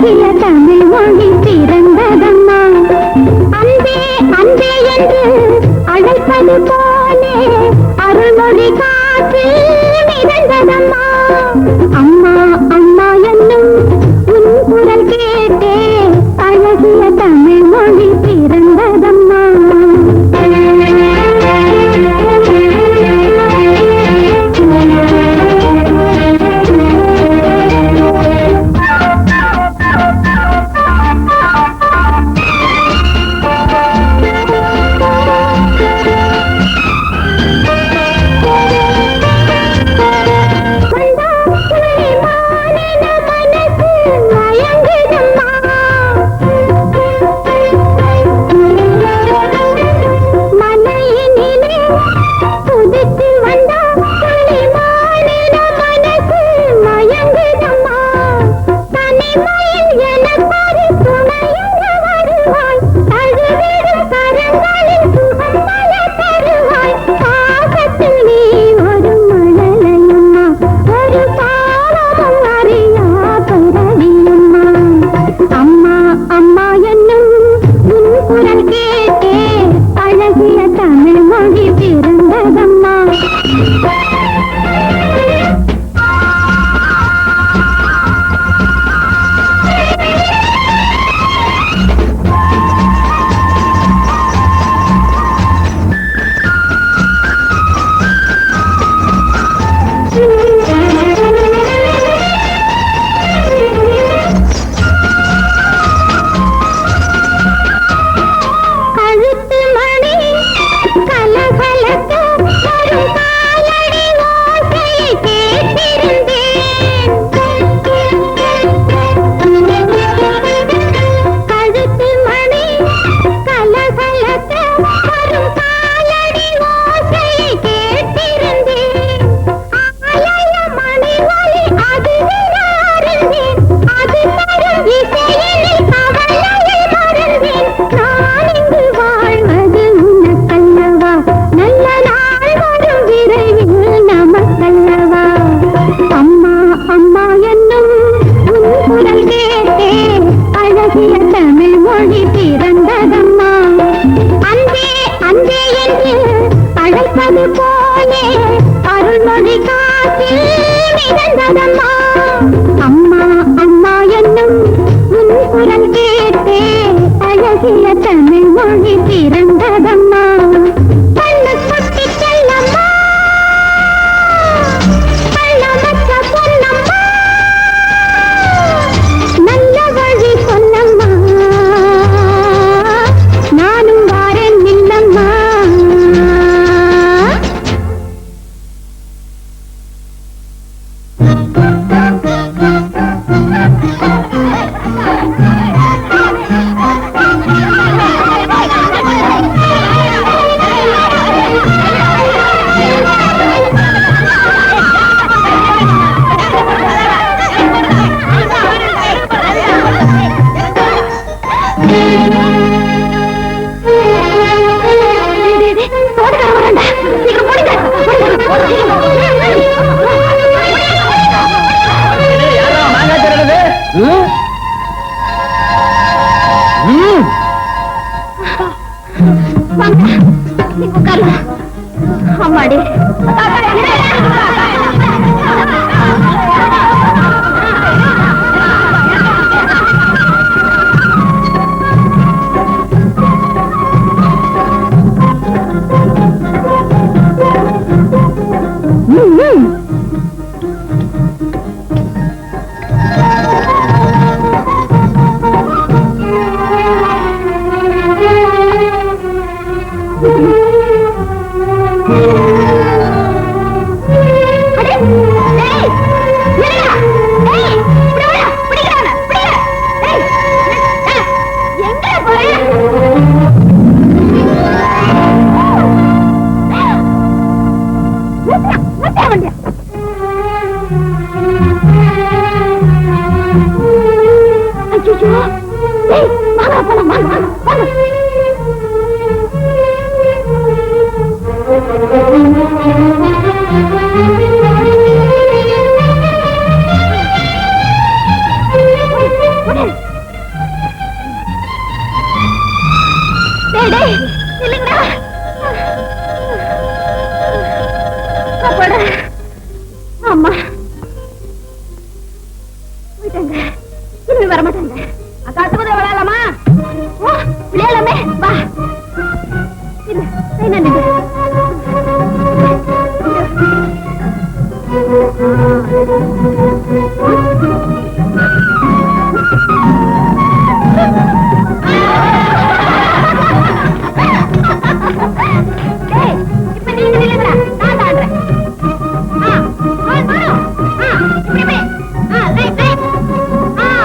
அழகிய தமிழ் மொழி பிறந்ததம்மா. அன்பே அன்பே என்று அழைப்பது போலே அருள்மொழி காற்று மிதந்ததம்மா. அம்மா அம்மா என்னும் உன் குரல் கேட்டே அழகிய தமிழ் மொழி பிறந்ததம்மா. அம்மா அம்மா என்னும் உன் குரல் கேட்டே அழகிய தமிழ் மொழி பிறந்ததம்மா. கண்ணு குட்டி செல்லம்மா, கள்ளமற்ற பொன்னம்மா, நல்ல வழி சொல்லம்மா, நானும் வாரேன் நில்லம்மா. அம்மாடி இல்லைங்களா அம்மா போயிட்டாங்க. இனிமே வர மாட்டாங்க. அக்கா சுமதி விளையாடலாமா? விளையாடலாமே வா. இல்ல இப்ப நீங்க நில்லுங்கடா, நான் தாண்டறேன்.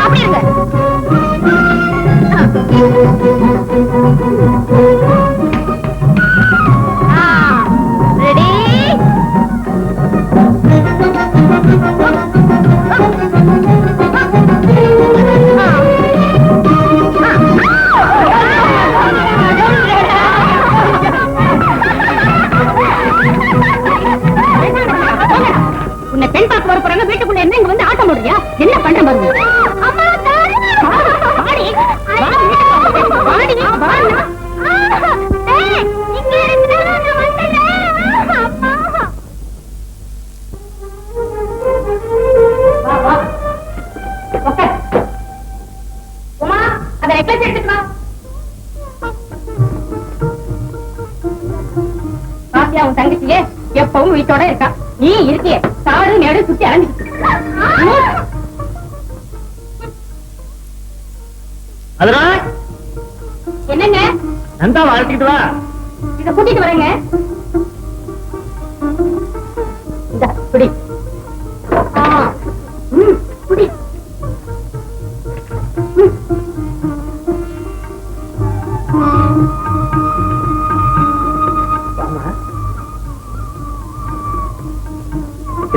அப்படி இருங்க. ரெடி? உன்னை பெண் பார்க்க வர போறாங்க, வீட்டுக்குள்ள என்ன இங்க வந்து ஆட்டம் போடுறியா? என்ன பண்ற பாருங்க. உன் தங்கச்சியே எப்பவும் வீட்டோட இருக்கா, நீ இருக்கிய காடு நேடு சுத்தி அலைஞ்சிட்டு. என்னங்க நந்தா வாழ்த்துக்கிட்டு வா, இத கூட்டிட்டு வரேங்க. இந்த குடி குடி.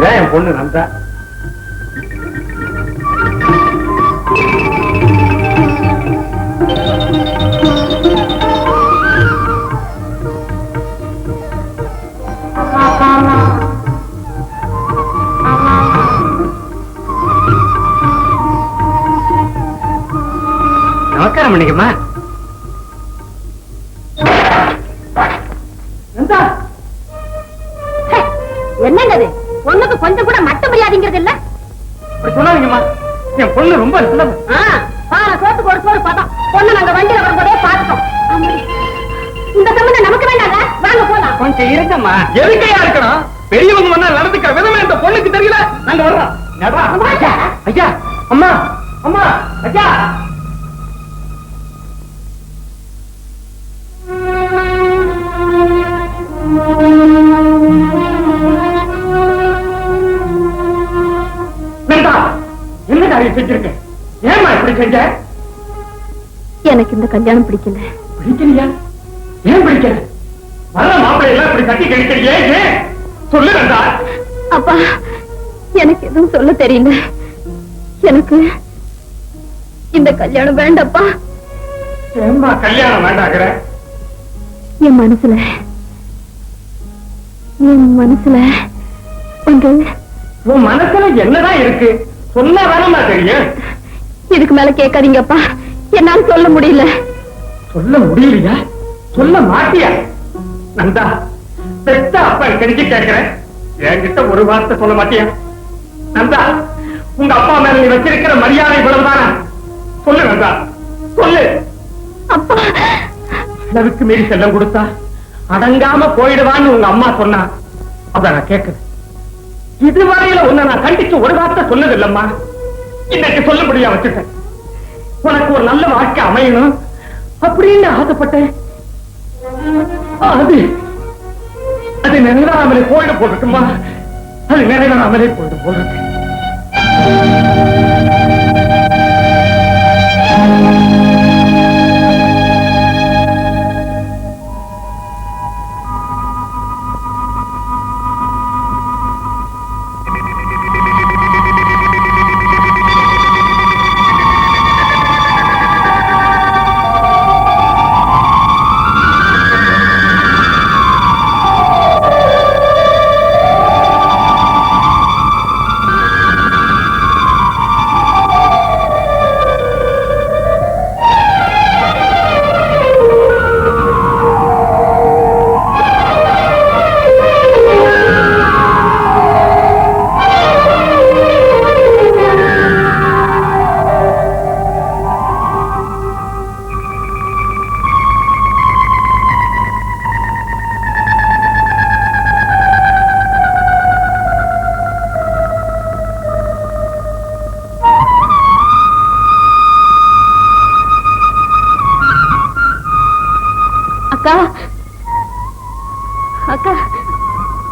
இதான் என் பொண்ணு நந்தா. நமஸ்காரம் பண்ணிக்கம்மா. என்னங்க அது? பொண்ணுக்கு கொஞ்சம் கூட மட்ட மரியாதைங்கிறது இல்ல. சொல்லாதீங்கம்மா, என் பொண்ணு ரொம்ப சோத்துக்கு ஒரு சோறு பார்த்தோம். பொண்ணு நாங்க வண்டியில வரும்போதே பார்த்தோம். இந்த சம்பந்தம் நமக்கு வேண்டாங்க, வாங்க போலாம். கொஞ்சம் இருக்கம்மா. எதுக்கையா இருக்கணும்? பெரியவங்க வந்தா நடந்துக்கிற விதமே இந்த பொண்ணுக்கு தெரியல. நாங்க வர்றோம். ஐயா, அம்மா, அம்மா, ஐயா. என்ன காரியம் செஞ்சிருக்க? ஏமா இப்படி செஞ்ச? எனக்கு இந்த கல்யாணம் பிடிக்கல. பிடிக்கலையா? ஏன் பிடிக்கல? வர மாப்பிள்ளை எல்லாம் இப்படி கட்டி கழிக்கிறியே, ஏன் சொல்லு நந்தா. அப்பா, எனக்கு எதுவும் சொல்ல தெரியல. எனக்கு இந்த கல்யாணம் வேண்டாப்பா. ஏம்மா கல்யாணம் வேண்டாங்கிற? என் மனசுல உன் மனசுல என்னதான் இருக்கு? சொன்னா வேணாமா தெரியும். இதுக்கு மேல கேட்காதீங்கப்பா, என்னால சொல்ல முடியல. சொல்ல முடியலையா? சொல்ல மாட்டியா? நந்தா, பெத்த அப்பா கெஞ்சி கேட்கிறேன், என்கிட்ட ஒரு வார்த்தை சொல்ல மாட்டியா? நந்தா, உங்க அப்பா மேல நீ வச்சிருக்கிற மரியாதை இவ்வளவுதானா? சொல்லு நந்தா, சொல்லு. அப்பா அளவுக்கு மீறி செல்லம் கொடுத்தா அடங்காம போயிடுவான்னு உங்க அம்மா சொன்னா, அத நான் கேட்கிறேன். இதுவரையில உன்னை நான் கண்டிச்சு ஒரு வார்த்தை சொன்னது இல்லம்மா. இன்னைக்கு சொல்ல முடியா வச்சுட்டேன். உனக்கு ஒரு நல்ல வாழ்க்கை அமையணும் அப்படின்னு ஆசைப்பட்டேன். அது நிறைவேறாமலே போயிட போட்டுமா? அது நிறைவேறாமலே போயிட போட்டு. அக்கா அக்கா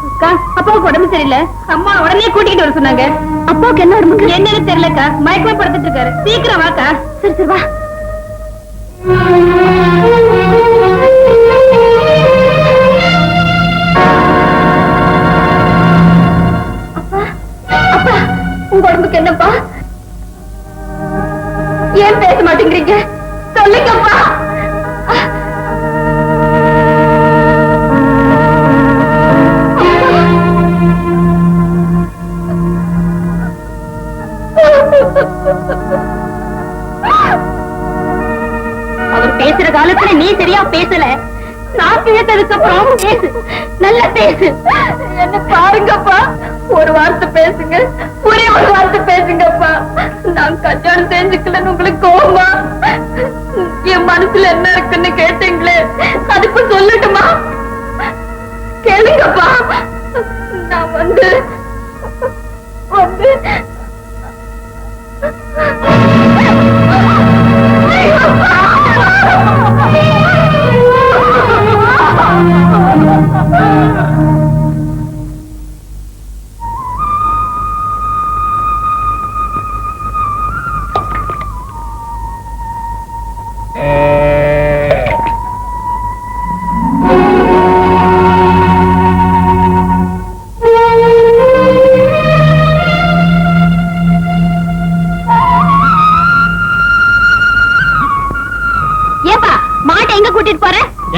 அக்கா அப்பாவுக்கு உடம்பு சரியில்லை. அம்மா உடனே கூட்டிட்டு வர சொன்னாங்க. அப்பாவுக்கு என்ன உடம்புக்கு என்னன்னு தெரியலக்கா. மயக்கமா படுத்துட்டு இருக்காரு. சீக்கிரம் வாக்கா. சரி சரி வா. அப்பா அப்பா உங்க உடம்புக்கு என்னப்பா? ஏன் பேச மாட்டேங்கிறீங்க? சொல்லுங்கப்பா. அவர் பேசுற காலத்துல நீ சரியா பேசல. நான் கேட்டதுக்கு அப்புறம் பேசு, நல்லா பேசு. என்ன பாருங்கப்பா, ஒரு வார்த்தை பேசுங்க, ஒரே ஒரு வார்த்தை பேசுங்கப்பா. நான் கல்யாணம் செஞ்சுக்கலன்னு உங்களுக்கு கோவமா? என் மனசுல என்ன இருக்குன்னு கேட்டீங்களே, அதுக்கு சொல்லட்டுமா? கேளுங்கப்பா. நான் வந்து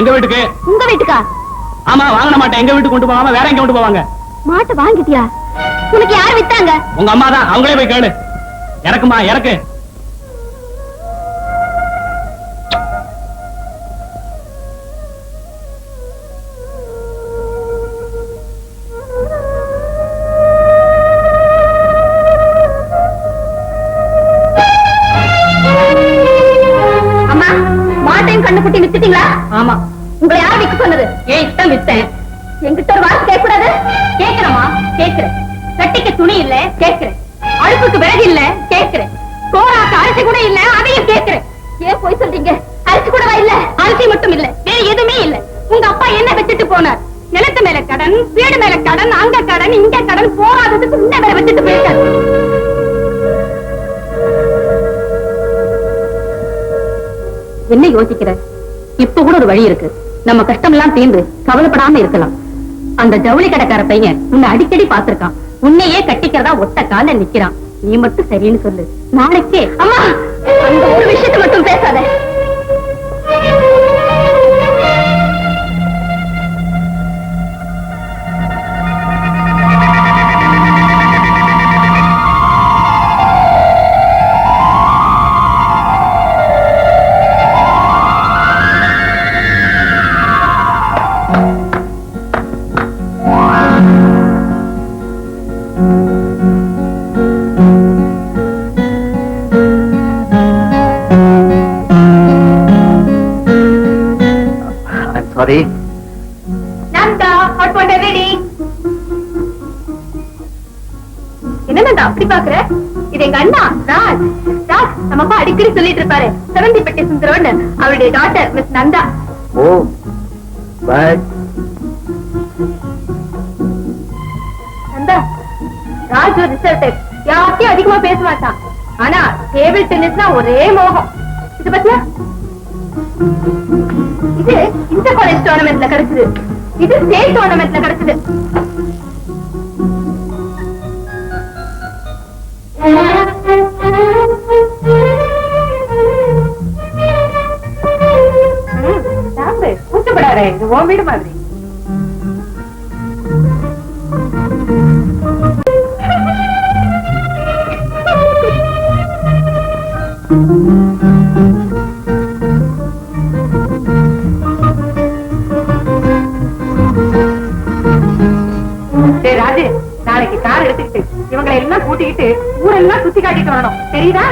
எங்க வீட்டுக்கு? உங்க வீட்டுக்கா? ஆமா, வாங்கின மாட்டை எங்க வீட்டுக்கு கொண்டு போவாங்க, வேற எங்க கொண்டு போவாங்க? மாட்டை வாங்கிட்டியா? உனக்கு யார் வித்தாங்க? உங்க அம்மா தான். அவங்களே போய் கேளு. இறக்குமா இறக்கு. அம்மா, மாட்டையும் கண்ணுக்குட்டி வித்துட்டீங்களா? ஆமா. உங்களை யார் விற்க சொன்னது? ஏன் இஷ்டம் வித்தேன். என்கிட்ட ஒரு வார்த்தை கேட்க கூடாது? கேட்கிறமா? கேட்கிறேன். கட்டிக்கு துணி இல்ல, கேட்கிறேன். அடுப்புக்கு விறகு இல்ல, கேட்கிறேன். கோராக்கு அரிசி கூட இல்ல, அதையும் கேட்கிறேன். ஏன் போய் சொல்றீங்க? அரிசி கூடவா இல்ல? அரிசி மட்டும் இல்ல, வேற எதுவுமே இல்ல. உங்க அப்பா என்ன வச்சுட்டு போனார்? நிலத்து மேல கடன், வீடு மேல கடன், அங்க கடன், இங்க கடன், போராததுக்கு இந்த வேற வச்சுட்டு போயிருக்காரு. என்ன யோசிக்கிற? இப்ப கூட ஒரு வழி இருக்கு. நம்ம கஷ்டம் எல்லாம் தீர்ந்து கவலைப்படாம இருக்கலாம். அந்த ஜவுளி கடைக்கார பையன் உன்னை அடிக்கடி பாத்திருக்கான். உன்னையே கட்டிக்கிறதா ஒத்த கால நிக்கிறான். நீ மட்டும் சரின்னு சொல்லு. நாளைக்கே. அம்மா, அந்த ஒரு விஷயத்தை மட்டும் பேசாத. Sorry. Nanda, hot water ready. என்ன நந்தா அப்படி பாக்குற? இது எங்க அண்ணா ராஜ். ராஜ் நம்ம அப்பா அடிக்கடி சொல்லிட்டு இருப்பாரு, செவந்திப்பட்டி சுந்தரவன். அவருடைய daughter miss Nanda. Oh but Nanda, Raj ஒரு ரிசல்ட். யார்கிட்டயும் அதிகமா பேச மாட்டான். ஆனா டேபிள் டென்னிஸ்னா ஒரே மோகம். இது பத்தியா? இது இந்த காலேஜ் டோர்னமெண்ட்ல கிடைச்சது. இது ஸ்டேட் டோர்னமெண்ட்ல கிடைச்சது. கூட்டப்படாத, இது உன் வீடு மாதிரி. ராஜு, நாளைக்கு கார் எடுத்துக்கிட்டு இவங்களை எல்லாம் கூட்டிக்கிட்டு ஊரெல்லாம் சுத்தி காட்டிட்டு வரணும், தெரியுதா?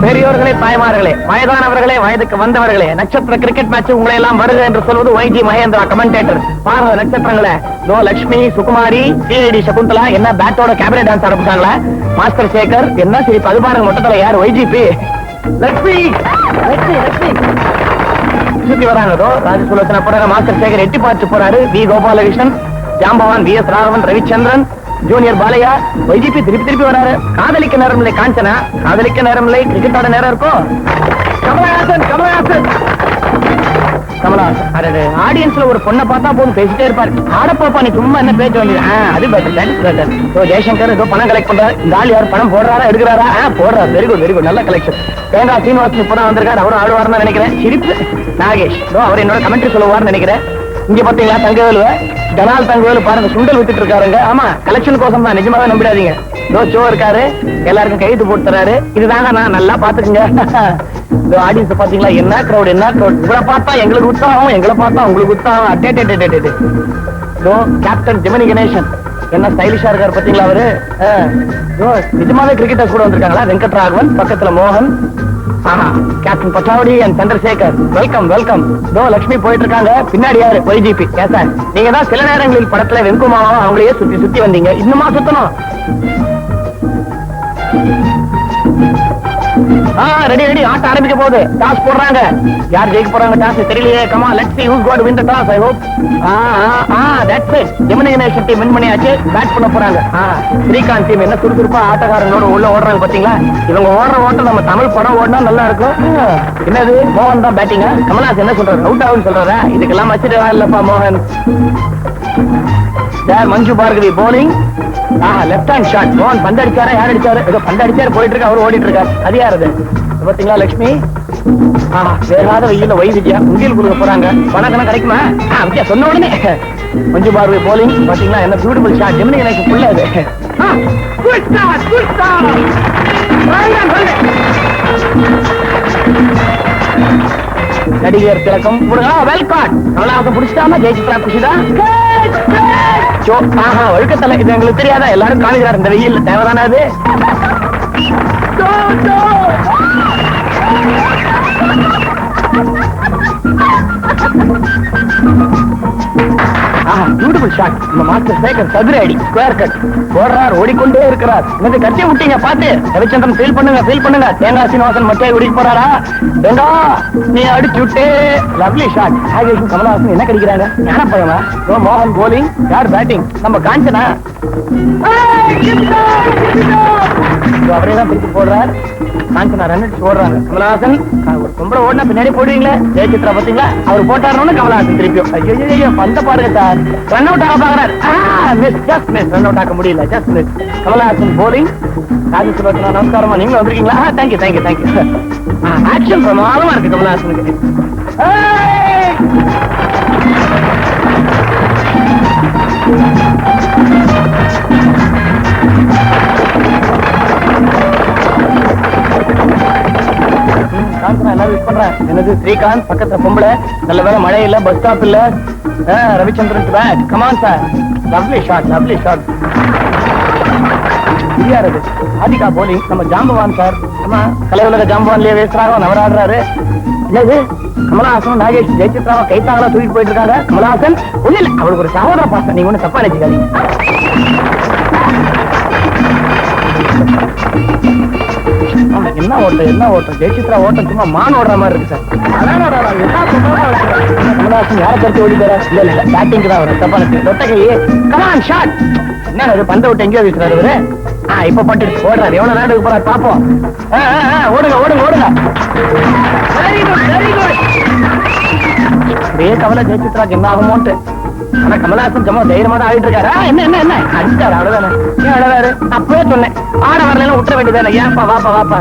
பெரியோர்களே, தாய்மார்களே, வயதானவர்களே, வயதுக்கு வந்தவர்களே, நட்சத்திர கிரிக்கெட் மேட்ச் உங்களை எல்லாம் வருக என்று சொல்வது வைஜி மகேந்திரா, கமெண்டேட்டர். பாருங்க நட்சத்திரங்களே, நோ லட்சுமி, சுகுமாரி, சிஐடி சகுந்தலா என்ன பேட்டோட கேபரே டான்ஸ் ஆரம்பிச்சாங்களா? மாஸ்டர் சேகர் என்ன சிரிப்பு, அது பாருங்க மொத்தத்துல யார் வைஜிபி லட்சுமி சுத்தி வராங்க. ராஜசுலோச்சனா போறாங்க, மாஸ்டர் சேகர் எட்டி பார்த்து போறாரு. வி கோபாலகிருஷ்ணன், ஜாம்பவான், V S Raghavan, Ravichandran, junior Balaiah, YGP திருப்பி திருப்பி வராரு. காதலிக்க நேரம் இல்லை காஞ்சனா, காதலிக்க நேரம் இல்லை, கிரிக்கெட்டோட நேரம் இருக்கும். கமலஹாசன் கமலஹாசன் கமலஹாசன் ஆடியன்ஸ்ல ஒரு பொண்ணை பார்த்தா போதும் பேசிட்டே இருப்பாரு. ஆடப்பாப்பா நீ சும்மா என்ன பேச்சு வந்து அது பெட்டர். ஜெய்சங்கர் ஏதோ பணம் கலெக்ட் பண்றாரு. இந்த ஆள் யார் பணம் போடுறாரா எடுக்கிறாரா? போடுறாரு. வெரி குட் வெரி குட், நல்ல கலெக்ஷன். தேங்கா சீனிவாசன் இப்பதான் வந்திருக்காரு, அவரும் ஆடுவார்னு நினைக்கிறேன். சிரிப்பு நாகேஷ் அவர் என்னோட கமெண்ட்ரி சொல்லுவார்னு நினைக்கிறேன். இங்க பாத்தீங்களா தங்கவேலு, ஜனால் தங்கவேலு பாருங்க சுண்டல் வித்துட்டு இருக்காருங்க. ஆமா கலெக்ஷன் கோசம் தான், நிஜமாவே நம்பிடாதீங்க. ஷோ இருக்காரு, எல்லாருக்கும் கைது போட்டு தராரு. இதுதாங்க நான் நல்லா பாத்துக்குங்க. ஆடியன்ஸ் பாத்தீங்களா என்ன கிரௌட், என்ன கிரௌட். இவரை பார்த்தா எங்களுக்கு உற்சாகம், எங்களை பார்த்தா உங்களுக்கு உற்சாகம். கேப்டன் ஜெமினி கணேசன் என்ன ஸ்டைலிஷா இருக்காரு பாத்தீங்களா அவரு. நிஜமாவே கிரிக்கெட்டர்ஸ் கூட வந்திருக்காங்களா? வெங்கட்ராகவன், பக்கத்துல மோகன், captain Pachavadi and Chandrasekhar. Welcome welcome. Lakshmi போயிட்டு இருக்காங்க, பின்னாடி யாரு? வைஜிபி. சார் நீங்க தான் சில நேரங்களில் படத்துல வெங்குமாவும் அவங்களையே சுத்தி சுத்தி வந்தீங்க, இன்னுமா சுத்தணும்? ரெடி ரெடி, ஆட்டம் ஆரம்பிக்க போகுது. டாஸ் போடுறாங்க. யார் ஜெயிக்க போறாங்க டாஸ் தெரியலையே. Comma let's see who's going to win the toss. I hope. That's it. Gemini Ganesan team win பண்ணியாச்சு. பேட் பண்ண போறாங்க. ஸ்ரீகாந்த் டீம் என்ன சுறுசுறுப்பா ஆட்டக்காரங்களோட உள்ள ஓடுறாங்க பாத்தீங்களா? இவங்க ஓடுற ஓட்டம் நம்ம தமிழ் படம் ஓடினா நல்லா இருக்கும். என்னது மோகன் தான் பேட்டிங்க. கமல்ஹாசன் என்ன சொல்றாரு? அவுட் ஆகுன்னு சொல்றாரா? இதுக்கெல்லாம் வச்சுட்டு இல்லப்பா மோகன். மஞ்சு Bhargavi polling. Left hand shot. மோகன் பந்து அடிச்சாரா? யார் அடிச்சாரு? ஏதோ பந்து அடிச்சாரு, போயிட்டு இருக்கு, அவர் ஓடிட்டு இருக்காரு. அது யாரு பாத்தீங்களா? லட்சுமி. வேகாத வெயில வைவிஜயா உண்டியல் கொடுக்க போறாங்க. பணக்கணம் கிடைக்குமா? விஜயா சொன்ன உடனே மஞ்சு பார்கவி போலிங். பாத்தீங்களா என்ன பியூட்டிஃபுல் ஷாட். ஜெமினி எனக்கு புள்ள அது. நடிகர் திலகம் வெல்காட். கமலஹாசன் புடிச்சிட்டாம ஜெயிச்சிட்டா குஷிதான். ஒழுக்கத்தலை இது எங்களுக்கு தெரியாதா? எல்லாரும் காமிக்கிறார் இந்த வெயில். தேவைதானே அது? Beautiful shot. நம்ம மாஸ்டர் சேகர் சதுர அடி, ஸ்கொயர் கட் போடுறார், ஓடிக்கொண்டே இருக்கிறார். இன்னது கட்டி விட்டீங்க பார்த்து. ரவிச்சந்திரன் ஃபீல் பண்ணுங்க ஃபீல் பண்ணுங்க. தேங்கா சீனிவாசன் மொட்டையை குடிக்க போறாரா? தேங்கா நீ அடிச்சு விட்டு. Lovely shot. நாகேஷும் கமலஹாசன் என்ன கடிக்கிறாங்க? ஞான பையனா? மோகன் போலிங், யார் பேட்டிங்? நம்ம காஞ்சனா. அவரே தான் திருப்பி போடுறார். காஞ்சனா ரன் போடுறாங்க. கமலஹாசன் ஒரு பொம்பளை ஓடினா பின்னாடி போடுவீங்களே. ஜெயசித்ரா பாத்தீங்களா? அவர் போட்டாருன்னு கமலஹாசன் திருப்பியும். ஐயோ பந்த பாருங்க சார். ரன் அவுட் ஆக பாக்குறாரு. Miss, just miss. Run out ஆக முடியல, just miss. Kamalahasan bowling. Rajasulochana நமஸ்காரமா, நீங்களும் வந்திருக்கீங்களா? Thank you thank you thank you. ஆக்ஷன் பிரமாதமா இருக்கு கமலஹாசனுக்கு. என்னது ஸ்ரீகாந்த் பக்கத்துல பொம்பளை. நல்ல வேலை மழை இல்ல, பஸ் ஸ்டாப் இல்ல. Ravichandran bat. Come on sir. Lovely shot lovely shot. இது ஆதிகா போலிங். நம்ம ஜாம்பவான் சார். ஆமா கலையுலக ஜாம்பவான்லயே வேஸ்டாக அவர் ஆடுறாரு. என்னது கமலஹாசன் நாகேஷ் ஜெயசித்ராவை கைத்தாங்களா தூக்கிட்டு போயிட்டு இருக்காங்க. கமலஹாசன் ஒண்ணு இல்ல, அவருக்கு ஒரு சகோதர பாசம். நீங்க ஒண்ணு தப்பா நினைச்சுக்காதீங்க. என்ன ஓட்டம் என்ன ஓட்டம். ஜெயசித்ரா ஓட்டம் சும்மா மான் ஓடுற மாதிரி இருக்கு சார். கமலஹாசன் யாரை கருத்து ஓடி போற? இல்ல இல்ல பேட்டிங்கு தான் வரும். தப்பா தொட்டகையே. Come on shot. என்ன பந்த விட்டு எங்கேயோ வீசுறாரு இவரு. இப்ப பட்டு ஓடுறாரு. எவ்வளவு நேரம் போறாரு பாப்போம். ஓடுங்க ஓடுங்க ஓடுங்க. Very good very good. அப்படியே கமலா ஜெயசித்ராக்கு என்ன ஆகுமோன்ட்டு. ஆனா கமலஹாசன் ஜம்மா தைரியமா தான் ஆடிட்டு இருக்காரு. என்ன என்ன என்ன அடிச்சாரு? அவ்வளவுதானே. ஏன் அழகாரு? அப்பவே சொன்னேன் ஆட வரல விட்டுற வேண்டியதானே. ஏன்ப்பா வாப்பா வாப்பா.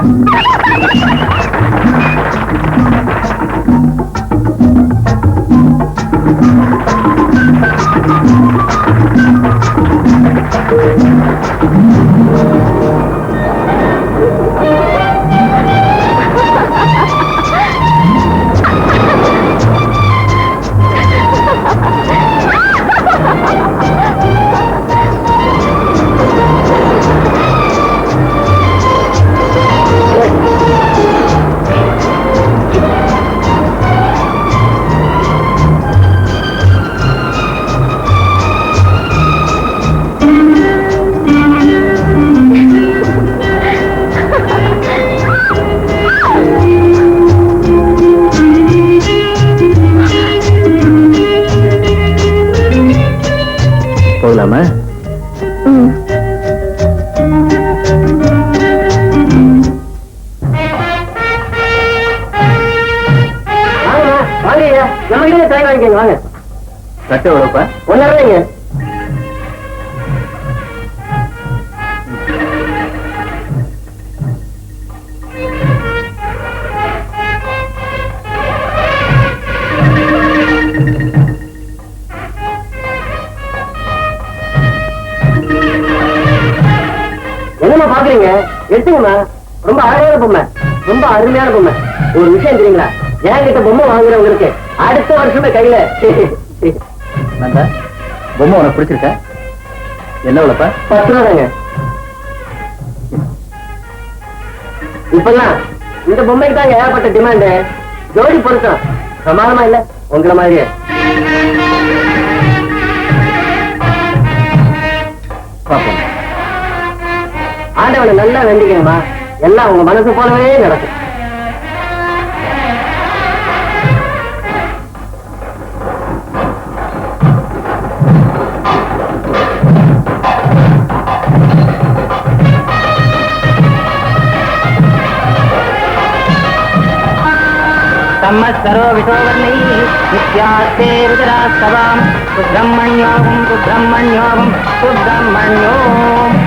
போலாமா? வாங்க நம்ம தேங்காய் வாங்கிக்கங்க. வாங்க. கட்ட எவ்வளவுப்பா? 1 ரூபாய்ங்க. என்னமா பாக்குறீங்க? எடுத்துங்கம்மா. ரொம்ப அழகான பொம்மை, ரொம்ப அருமையான பொம்மை. ஒரு விஷயம் தெரியுங்களா, என்கிட்ட பொம்மை வாங்குறவங்களுக்கு அடுத்த வருஷமே கையில. பொம்மை உனக்கு பிடிச்சிருக்க? என்ன உழப்ப? 10 ரூபாங்க. இப்பெல்லாம் இந்த பொம்மைக்கு தான் ஏகப்பட்ட டிமாண்டு. ஜோடி பொருத்தம் சமாளமா இல்ல உங்களை மாதிரியே. ஆண்டவனை நல்லா வேண்டிக்கணுமா, எல்லாம் உங்க மனசு போலவே நடக்கும். சம்வத்சரோ விசோவர்ணை நித்யாஸ்தே ருத்ராஸ்தவாம் சுப்ரமண்யோகம் சுப்ரமண்யோகம் சுப்ரமண்யோம்.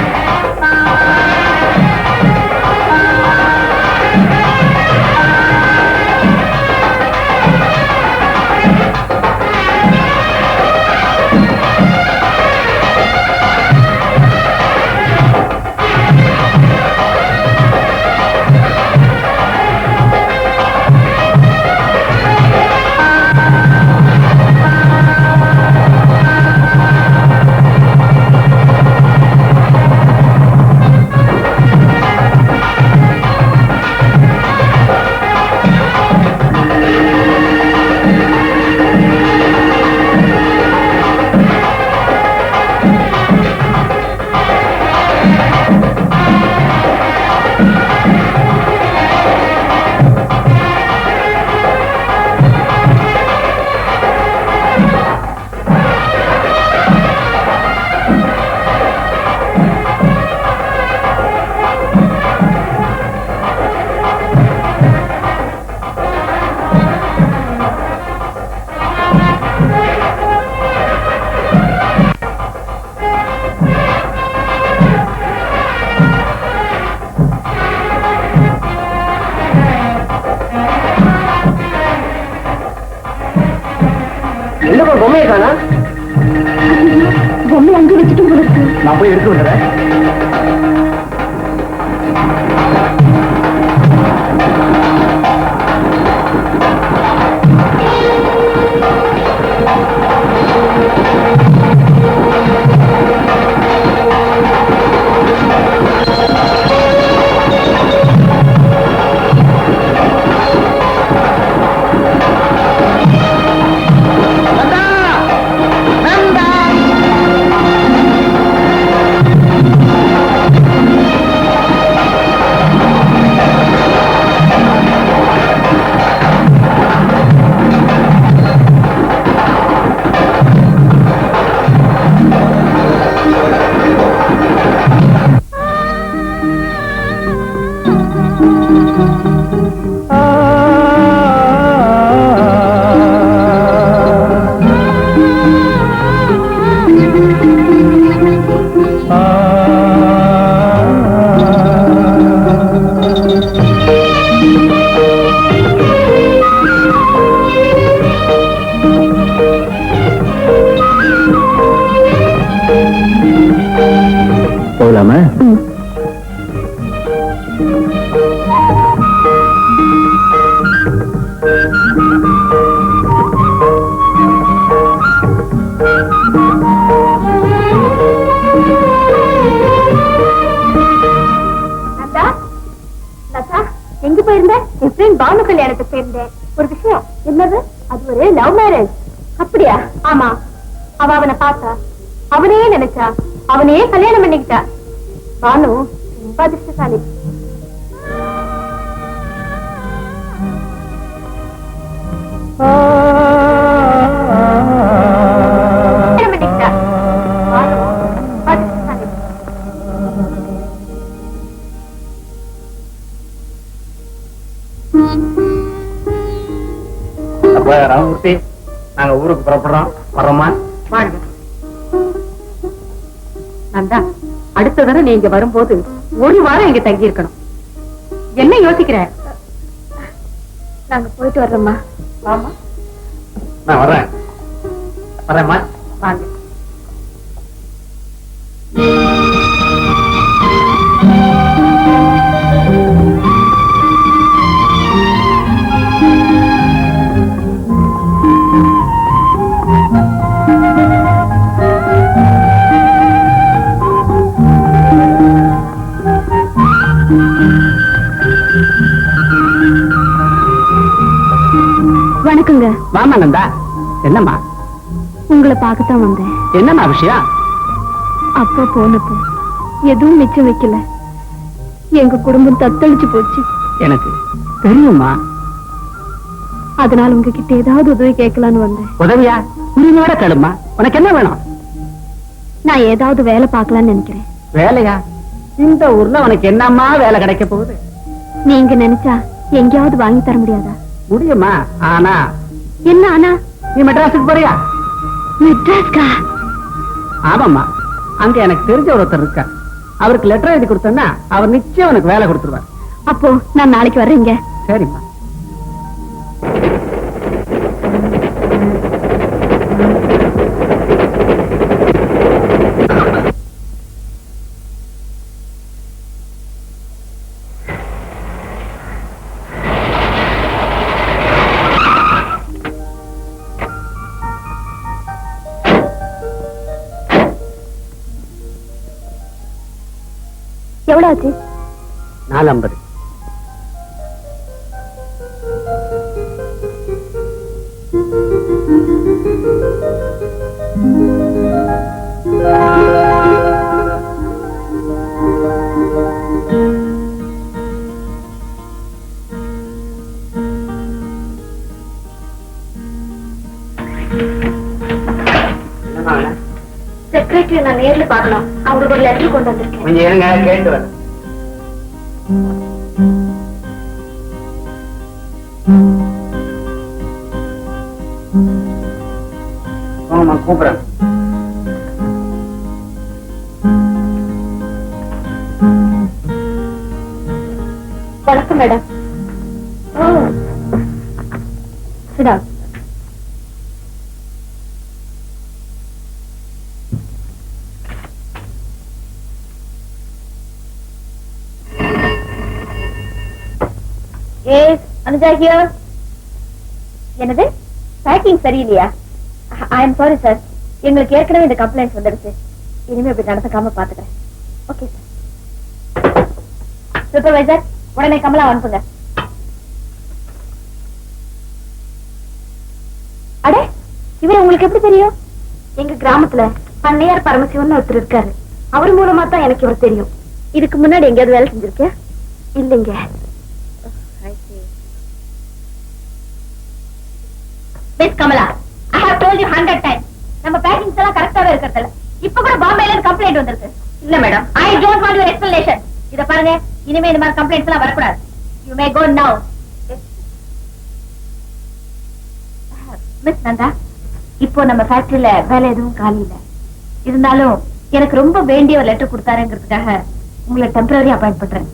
பொம்மையை காணா? பொம்மை அங்க வச்சுட்டு போயிருக்கு. நான் போய் எடுத்து வந்துடுறேன். போகலாமா? எங்க போயிருந்த? என் ஃப்ரெண்ட் பானு கல்யாணத்துக்கு போயிருந்தேன். ஒரு விஷயம். என்னது? அது ஒரு லவ் மேரேஜ். அப்படியா? ஆமா. அவ அவனை பார்த்தா, அவனையே நினைச்சா, அவனையே கல்யாணம் பண்ணிக்கிட்டா. பானு ரொம்ப அதிர்ஷ்டசாலி. பண்ணிக்கிட்டா. பானு அப்ப ராமமூர்த்தி, நாங்க ஊருக்கு புறப்படுறோம். வர்றோமா? வாங்க நந்தா. அடுத்த தடவை நீங்க வரும்போது ஒரு வாரம் இங்க தங்கி இருக்கணும். என்ன யோசிக்கிற? நாங்க போயிட்டு வர்றோம்மா. வாமா. நான் வர்றேன். வரேம்மா. வாங்க. வணக்கங்க. வாமா நந்தா. என்னம்மா? உங்களை பார்க்கத்தான் வந்தேன். என்னம்மா விஷயம்? அப்பா போனப்போ எதுவும் மிச்சம் வைக்கல. எங்க குடும்பம் தத்தளிச்சு போச்சு. எனக்கு தெரியுமா. அதனால உங்ககிட்ட ஏதாவது உதவி கேட்கலான்னு வந்தேன். உதவியா? உரிமையோட கேளுமா. உனக்கு என்ன வேணும்? நான் ஏதாவது வேலை பார்க்கலான்னு நினைக்கிறேன். வேலையா? இந்த ஊர்ல உனக்கு என்னம்மா வேலை கிடைக்க போகுது? நீங்க நினைச்சா எங்கேயாவது வாங்கி தர முடியாதா? முடியுமா? ஆனா என்ன ஆனா? நீ மெட்ராஸுக்கு போறியா? மெட்ராஸ்கா? ஆமாம்மா. அங்க எனக்கு தெரிஞ்ச ஒருத்தர் இருக்கா. அவருக்கு லெட்டர் எழுதி கொடுத்தேன்னா அவர் நிச்சயம் உனக்கு வேலை கொடுத்துருவார். அப்போ நான் நாளைக்கு வர்றேங்க. சரிம்மா. எவ்வளவு ஆச்சு? 450. செக்ரட்டரி நான் நேர்ல பார்க்கணும். அவங்களுக்கு ஒரு லெட்டர் கொண்டு வந்திருக்கேன். கொஞ்சம் இருங்க, கேட்டு வரேன். கூப்பிடுறேன். வணக்கம் மேடம். சிடா. அனுஜா ஹியர். என்னது? பேக்கிங் சரியில்லையா? I am sorry sir. எங்களுக்கு ஏற்கனவே இந்த கம்ப்ளைண்ட் வந்துடுச்சு. இனிமே இப்படி நடந்துக்காம பாத்துக்கிறேன். Okay sir. சூப்பர்வைசர், உடனே கமலா அனுப்புங்க. அடே, இவரு உங்களுக்கு எப்படி தெரியும்? எங்க கிராமத்துல பண்ணையார் பரமசிவன் ஒருத்தர் இருக்காரு. அவர் மூலமா தான் எனக்கு இவர் தெரியும். இதுக்கு முன்னாடி எங்கேயாவது வேலை செஞ்சிருக்கேன்? இல்லைங்க. Miss Kamala, I have told you 100 times. நம்ம பேக்கிங்ஸ் எல்லாம் கரெக்ட்டாவே இருக்கறதுல. இப்ப கூட பாம்பேல கம்ப்ளைண்ட் வந்திருக்கு. இல்ல madam, I don't want your explanation. இத பாருங்க, இனிமே இந்த மாதிரி கம்ப்ளைண்ட்ஸ் எல்லாம் வரக்கூடாது. You may go now. Miss Nanda, இப்போ நம்ம ஃபேக்டரியில வேலை எதுவும் காலி இல்ல. இருந்தாலும் எனக்கு ரொம்ப வேண்டிய ஒரு லெட்டர் கொடுத்தாருங்கிறதுக்காக உங்களை டெம்பரரி அப்பாயிண்ட் பண்றேன்.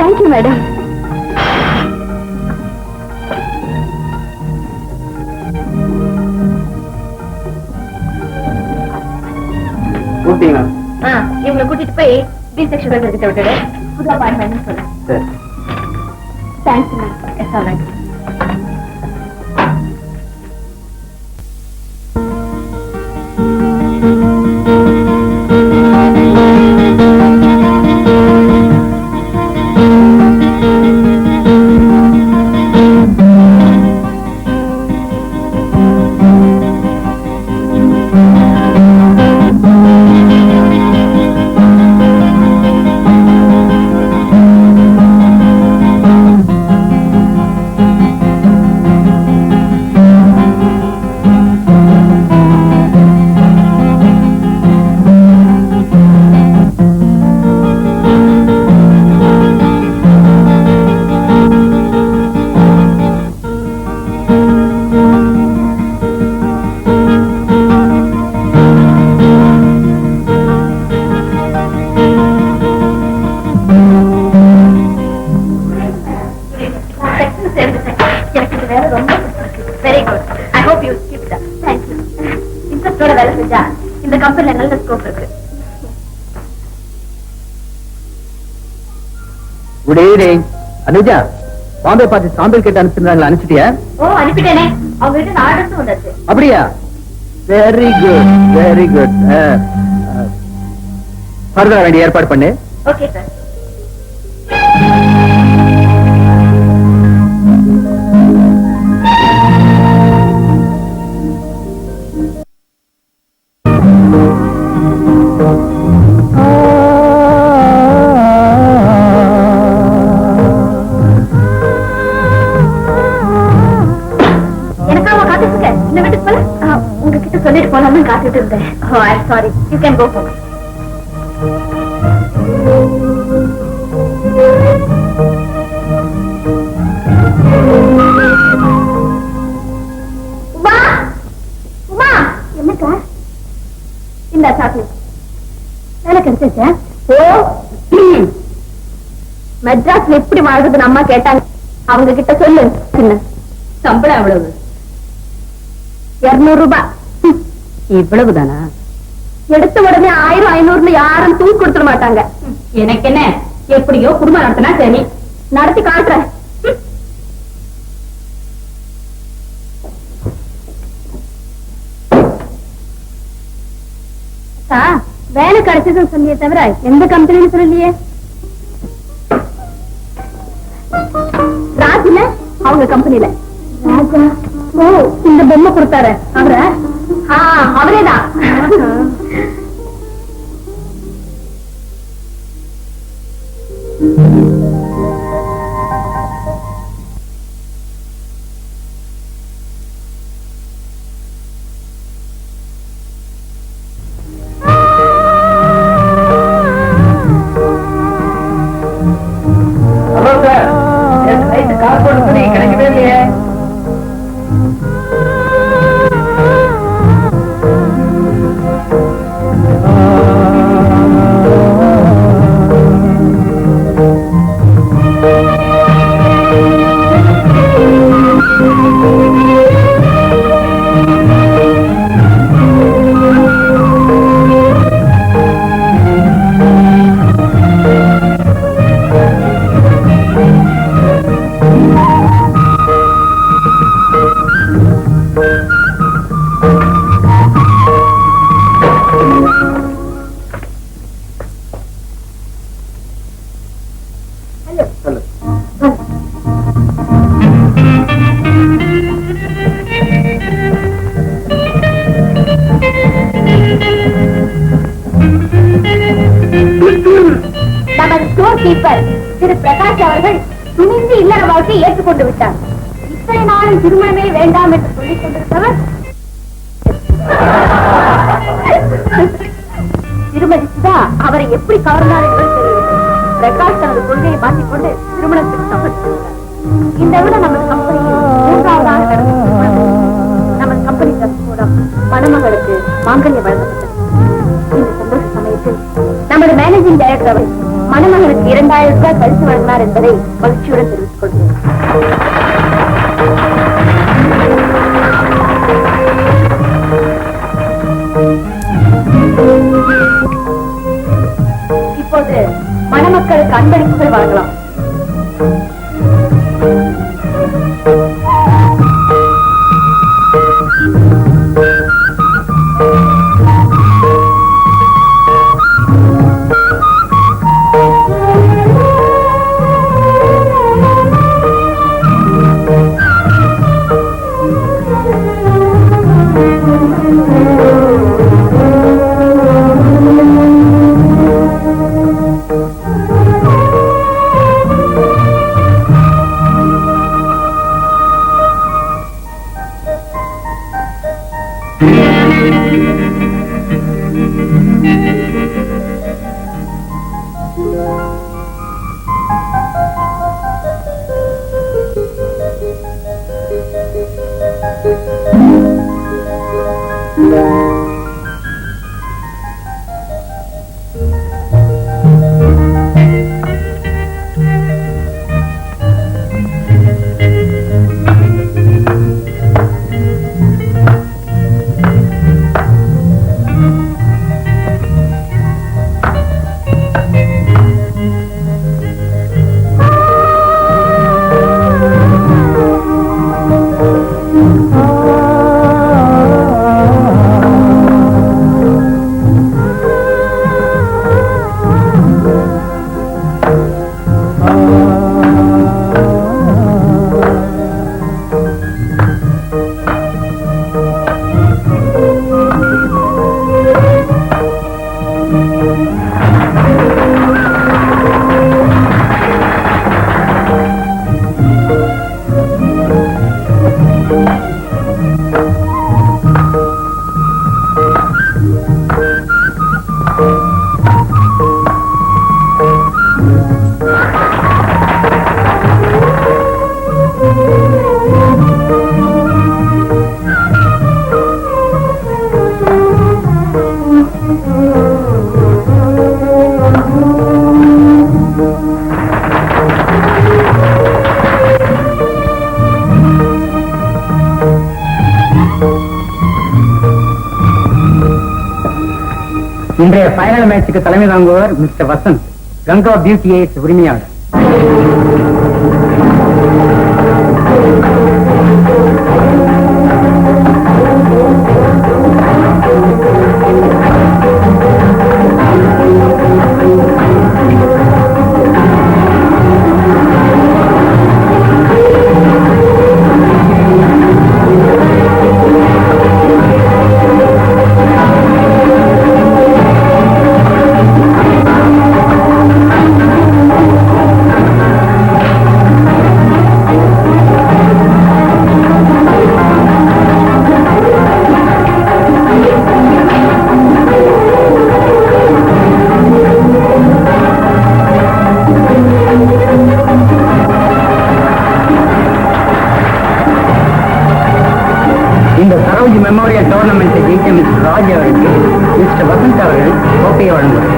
Thank you madam. இவங்களை கூட்டிட்டு போய் பி செக்ஷன் கிட்ட விட்டுடு. புது அப்பாயின்மெண்ட் சொல்றேன். Thanks ma'am. It's all right. சேர்ந்துட்டேன். எனக்கு இந்த வேலை ரொம்ப பிடிச்சிருக்கு. Very good. I hope you keep that. Thank you. இன்ட்ரெஸ்டோட வேலை செஞ்சா இந்த கம்பெனில நல்ல ஸ்கோப் இருக்கு. Good evening. அனுஜா, பாம்பே பார்த்து சாம்பிள் கேட்டு அனுப்பிச்சிருந்தாங்களா? அனுப்பிச்சிட்டியா? ஓ, அனுப்பிட்டேனே. அவங்க கிட்ட ஆர்டர்ஸ் வந்தாச்சு. அப்படியா? Very good, very good. Further வேண்டிய ஏற்பாடு பண்ணு. Okay sir. உங்ககிட்ட சொல்லிட்டு போலாம்னு காத்துட்டு இருந்தேன். Oh, I am sorry. You can go home. Uma, Uma, என்னக்கா? இந்த சாக்லேட் வேலை கிடைச்சா? ஓ, மெட்ராஸ்ல எப்படி வாழ்றதுன்னு அம்மா கேட்டாங்க. அவங்க கிட்ட சொல்லு. சம்பளம் எவ்வளவு? 200 ரூபாய். இவ்வளவுதானா? எடுத்த உடனே 1000 500 யாரும் தூக்கி கொடுத்துட மாட்டாங்க. எனக்கு என்ன, எப்படியோ குடும்பம் நடத்தினா சரி. நடத்தி காட்டுறேன். வேலை கிடைச்சதுன்னு சொல்லியே தவிர எந்த கம்பெனின்னு சொல்லலையே. ராஜில அவங்க கம்பெனில. ராஜா? ஓ, இந்த பொம்மை கொடுத்தாரு அவர? அவரேதான். ஹலோ சார், நைட்டு கார் போட்டு சொல்லி கிடைக்கவே இல்லையே. நமது ஸ்டோர் கீப்பர் திரு பிரகாஷ் அவர்கள் துணிந்து இல்லற வாழ்க்கையை ஏற்றுக்கொண்டு விட்டார். இத்தனை நாளும் திருமணமே வேண்டாம் என்று சொல்லிக் கொண்டிருந்தவர் திருமதி சுதா அவரை எப்படி கவர்ந்தார் என்பது தெரியவில்லை. பிரகாஷ் தனது கொள்கையை மாற்றிக்கொண்டு திருமணத்துக்கு சம்மதித்தார். இந்த விட நமது கம்பெனியில் 3வதாக நடந்த திருமணம் நமது கம்பெனி ட்ரஸ்ட் மூலம் மணமகளுக்கு மாங்கல்யம் வழங்கப்பட்டது. இந்த சந்தோஷ சமயத்தில் நமது மேனேஜிங் டைரக்டர் அவர் மணமகளுக்கு 2000 ரூபாய் பரிசு வழங்கினார் என்பதை மகிழ்ச்சியுடன் தெரிவித்துக் கொள்கிறேன். இப்போது மணமக்களுக்கு அன்பளிப்புகள் வழங்கலாம். இன்றைய ஃபைனல் மேட்சுக்கு தலைமை தாங்குவர் mister Vasanth, Ganga beauty aids உரிமையாளர். இந்த சரோஜ் மெமோரியல் டோர்னமெண்ட்டை ஜெயித்த மிஸ்டர் ராஜ் அவருக்கு மிஸ்டர் வசந்த் அவர்கள் கோப்பையை வழங்குவார்.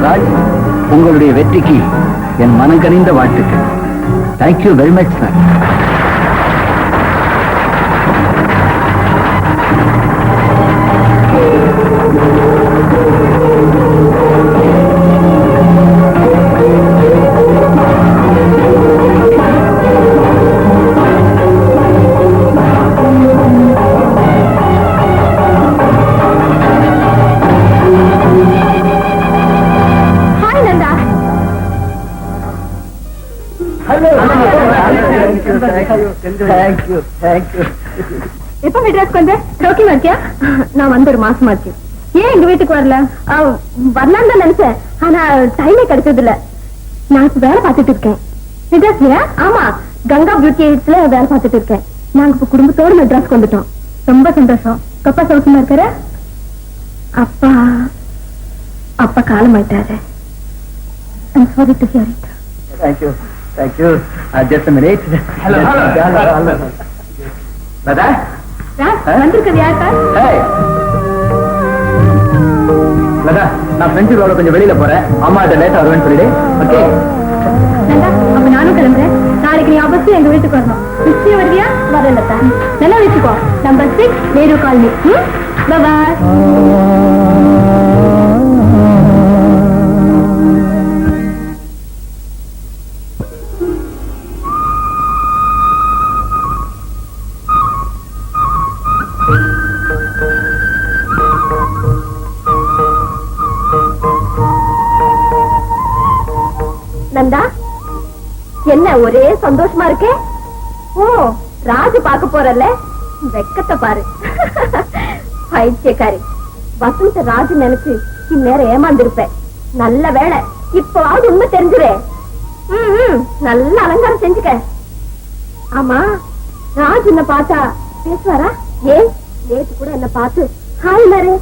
ராஜ், உங்களுடைய வெற்றிக்கு என் மனங்கனிந்த வாழ்த்துக்கள். Thank you very much sir. எப்ப மெட்ராஸ்க்கு வந்த? ரோக்கி மாத்தியா? நான் வந்து ஒரு மாசம் ஆச்சு. ஏன் எங்க வீட்டுக்கு வரல? வரலாம் தான் நினைச்சேன், ஆனா டைமே கிடைச்சது இல்ல. நான் இப்ப வேலை பார்த்துட்டு இருக்கேன் மெட்ராஸ்லயா. ஆமா, கங்கா பியூட்டி எய்ட்ஸ்ல வேலை பார்த்துட்டு இருக்கேன். நாங்க இப்ப குடும்பத்தோடு மெட்ராஸ்க்கு வந்துட்டோம். ரொம்ப சந்தோஷம். அப்பா சௌக்கியமா இருக்காரு? அப்பா அப்பா காலம் ஆயிட்டாரு. I'm sorry to hear it. Thank you. Thank you. Just a minute. Hello. Dada? வந்திருக்கிறது யார் சார்? Hey. Dada, நான் ஃப்ரெண்ட்ஸ் ரோல கொஞ்சம் வெளியில போறேன். அம்மா கிட்ட லேட்டா வருவேன்னு சொல்லிடு. ஓகே? அப்ப நானும் கிளம்புறேன். நாளைக்கு நீ அவசியம் எங்க வீட்டுக்கு வரணும். நிச்சயம் வருவியா? வரல சார். நல்லா வச்சுக்கோ. Number 6 Nehru colony. Bye. Nanda, என்ன ஒரே சந்தோஷமா இருக்கே? ஓ, ராஜு பாக்க போறல, வெக்கத்தை பாரு. பைத்தியக்காரி. வசந்த ராஜு நினைச்சு இந்நேரம் ஏமாந்திருப்பேன். நல்ல வேலை, இப்பவாவது உண்மை தெரிஞ்சுரே. நல்ல அலங்காரம் செஞ்சுக்க. ஆமா, ராஜு என்ன பார்த்தா பேசுவாரா? ஏன் நேற்று கூட என்ன பார்த்து ஹாய் மாரு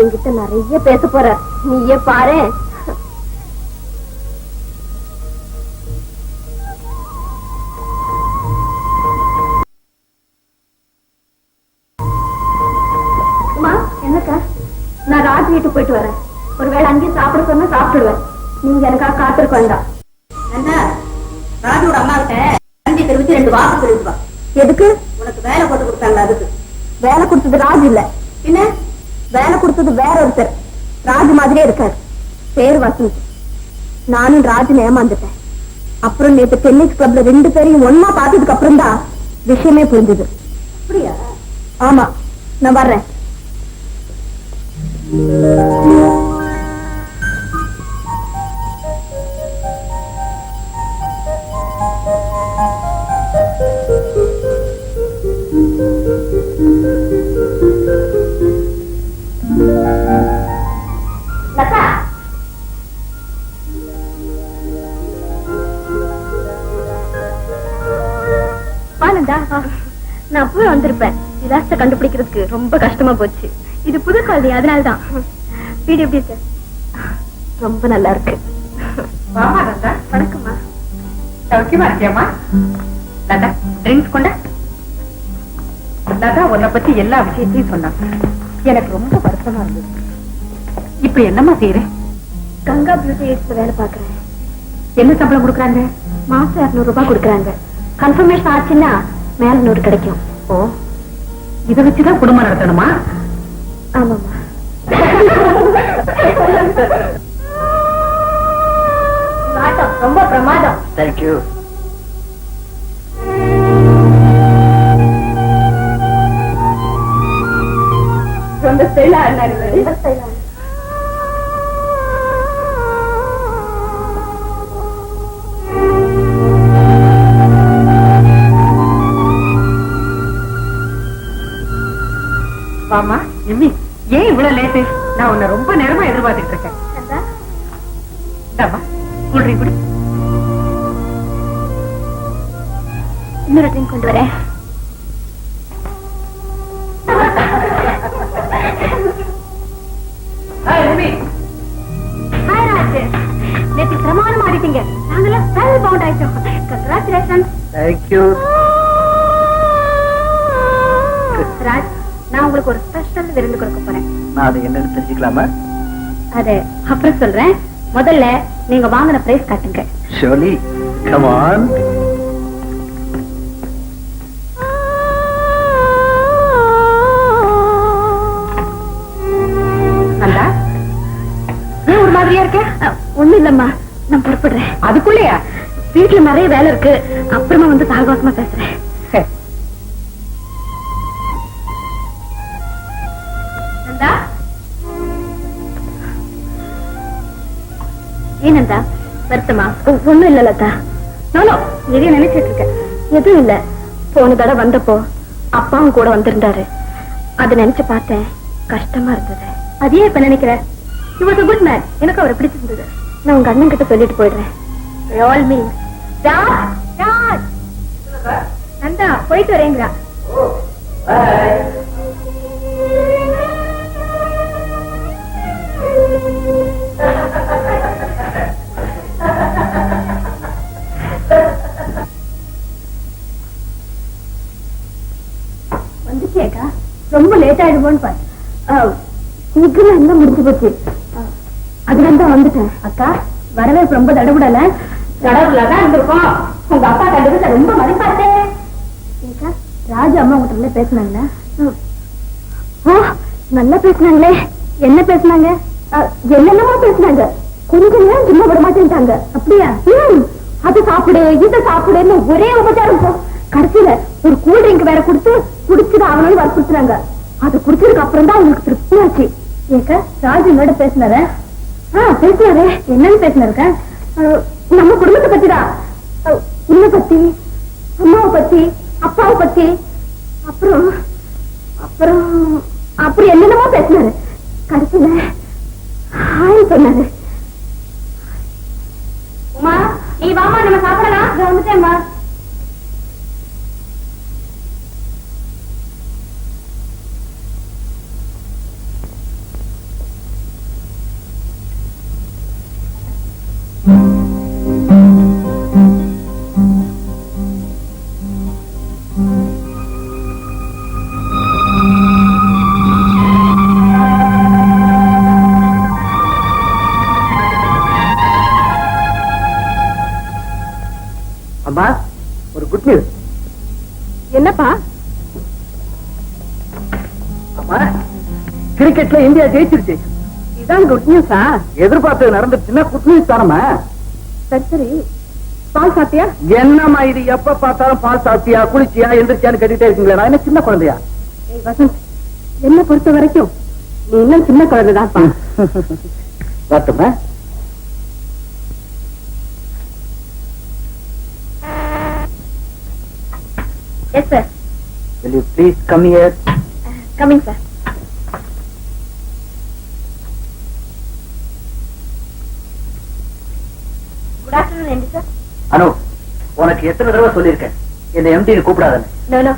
என்கிட்ட நிறைய பேச போற. நீயே பாரு. என்னக்கா, நான் ராஜ் வீட்டுக்கு போயிட்டு வரேன். ஒருவேளை அங்கேயும் சாப்பிட சொன்னா சாப்பிடுவேன். நீங்க எனக்கா காத்திருக்க வேண்டாம். என்ன, ராஜோட அம்மா கிட்ட நன்றி தெரிவிச்சு 2 வாக்கு தெரிவிப்பா. எதுக்கு? உனக்கு வேலை போட்டு கொடுத்தாங்களா? அதுக்கு. வேலை கொடுத்தது ராஜ் இல்ல, பின்ன வேலை கொடுத்தது வேற ஒருத்தர். ராஜ் மாதிரியே இருக்காரு, பேர் வசந்த். நானும் ராஜுன்னு ஏமாந்துட்டேன். அப்புறம் நேற்று டென்னிஸ் கிளப்ல 2 பேரையும் ஒன்னா பார்த்ததுக்கு அப்புறம் தான் விஷயமே புரிஞ்சுது. அப்படியா? ஆமா, நான் வர்றேன். லதா, ஆனந்தா, நான் அப்பவே வந்திருப்பேன். விலாசத்தை கண்டுபிடிக்கிறதுக்கு ரொம்ப கஷ்டமா போச்சு. இது புது காலனி, அதனால்தான். வீடு எப்படி இருக்கு? ரொம்ப நல்லா இருக்கு. வணக்கம்மா. சௌக்கியமா இருக்கியம்மா? லதா, ட்ரிங்க்ஸ் கொண்ட. லதா உன்னை பத்தி எல்லா விஷயத்தையும் சொன்னாங்க. எனக்கு ரொம்ப வருத்தமா இருந்தது. இப்ப என்னம்மா செய்யற? கங்கா பியூட்டி எய்ட்ஸ்ல வேலை பாக்குறேன். என்ன சம்பளம் கொடுக்குறாங்க? மாசம் 200 ரூபாய் கொடுக்கறாங்க. கன்ஃபர்மேஷன் ஆச்சுன்னா மேல 100 கிடைக்கும். ஓ, இதை வச்சுதான் குடும்பம் நடத்தணுமா? ஆமாமா. ரொம்ப பிரமாதம். தேங்க்யூ. ரொம்ப ஸ்டைலா இருந்தாரு. வாமா எம்மி, ஏன் இவ்வளவு லேட்டு? நான் உன்னை ரொம்ப நேரமா எதிர்பார்த்துட்டு இருக்கேன். கூல்ட்ரிங்க் குடி. இன்னொரு ட்ரிங்க் கொண்டு வரேன். நேற்று பிரமாணம் ஆடிட்டீங்க. நாங்களாம் வெல் பவுண்ட் ஆயிட்டோம். கங்க்ராச்சுலேஷன்ஸ். தேங்க்யூ. ராஜ், நான் உங்களுக்கு ஒரு ஸ்பெஷல் விருந்து கொடுக்க போறேன். நான் அது என்னன்னு தெரிஞ்சுக்கலாமா? அது அப்புறம் சொல்றேன். முதல்ல நீங்க வாங்கின பிரைஸ் காட்டுங்க. Surely, come on. நந்தா, ஏன் ஒரு மாதிரியா இருக்க? ஒண்ணும் இல்லம்மா, நான் புறப்படுறேன். அதுக்குள்ளயா? வீட்டுல நிறைய வேலை இருக்கு, அப்புறமா வந்து சாகவாசமா பேசுறேன். சரி. நந்தா, ஏனந்தா வருத்தமா? ஒண்ணும் இல்ல லதா. நானும் எதையும் நினைச்சிட்டு இருக்கேன். எதுவும் இல்ல. போன தடவை வந்தப்போ அப்பாவும் கூட வந்திருந்தாரு. அது நினைச்சு பார்த்தேன், கஷ்டமா இருந்தது. அதையே இப்ப நினைக்கிறேன். He was a good man. எனக்கு அவரை பிடிச்சிருந்தது. நான் உங்க அண்ணன் கிட்ட சொல்லிட்டு போயிடுறேன். By all means. Raj, Nanda போயிட்டு வரேங்கிறா. வந்துச்சேக்கா, ரொம்ப லேட் ஆயிடுமோன்னு பாரு. இதுல என்ன முடிஞ்சு போச்சு. அதுதான் தான் வந்துட்டேன். அக்கா வரவே ரொம்ப தடவுடல. தடவுலதான் இருந்திருக்கோம். உங்க அப்பா கண்டுபிடிச்ச ரொம்ப மதிப்பாட்டே. ராஜு அம்மா உங்ககிட்ட பேசினாங்களா? ஓ, நல்லா பேசினாங்களே. என்ன பேசினாங்க? என்னென்னமோ பேசினாங்க. கொஞ்ச நேரம் சும்மா விட மாட்டேன்ட்டாங்க. அப்படியா? அது சாப்பிடு, இதை சாப்பிடுன்னு ஒரே உபச்சாரம். கடைசியில ஒரு கூல் ட்ரிங்க் வேற கொடுத்து குடிச்சுட்டு அவங்களும் வற்புறுத்துறாங்க. அது குடிச்சதுக்கு அப்புறம் தான் அவங்களுக்கு திருப்தி ஆச்சு. ஏக்க ராஜு என்னோட பேசினாரு. பேசினாரு. என்னன்னு பேசினாருக்க? நம்ம குடும்பத்தை பத்திதான். உன்னை பத்தி, அம்மாவை பத்தி, அப்பாவை பத்தி, அப்புறம் அப்புறம் அப்படி என்னென்னமோ பேசினாரு. கடைசியில ஹாய் சொன்னாரு. உமா, நீ வாமா, நம்ம சாப்பிடலாம். வந்துட்டேம்மா. அம்மா, ஒரு குட் நியூஸ். என்னப்பா? அம்மா, கிரிக்கெட்ல இந்தியா ஜெயிச்சிருச்சு. இதான் குட் நியூஸா? எதிர்பார்த்தது நடந்துச்சுன்னா குட் நியூஸ் தானம்மா. சரி சரி, பால் சாப்பிட்டியா? என்னம்மா இது, எப்ப பார்த்தாலும் பால் சாப்பிட்டியா, குளிச்சியா, எந்திரிச்சியான்னு கேட்டுட்டே இருக்கீங்களா? நான் என்ன சின்ன குழந்தையா? வசந்த், என்ன பொறுத்த வரைக்கும் நீ இன்னும் சின்ன குழந்தைதான்ப்பா. வரட்டுமா? Yes sir. Will you please come here? Coming sir. Good afternoon MD sir. Anu, உனக்கு எத்தனை தடவை சொல்லியிருக்கேன் என்ன எம்டின்னு கூப்பிடாதன்னு? நோ நோ,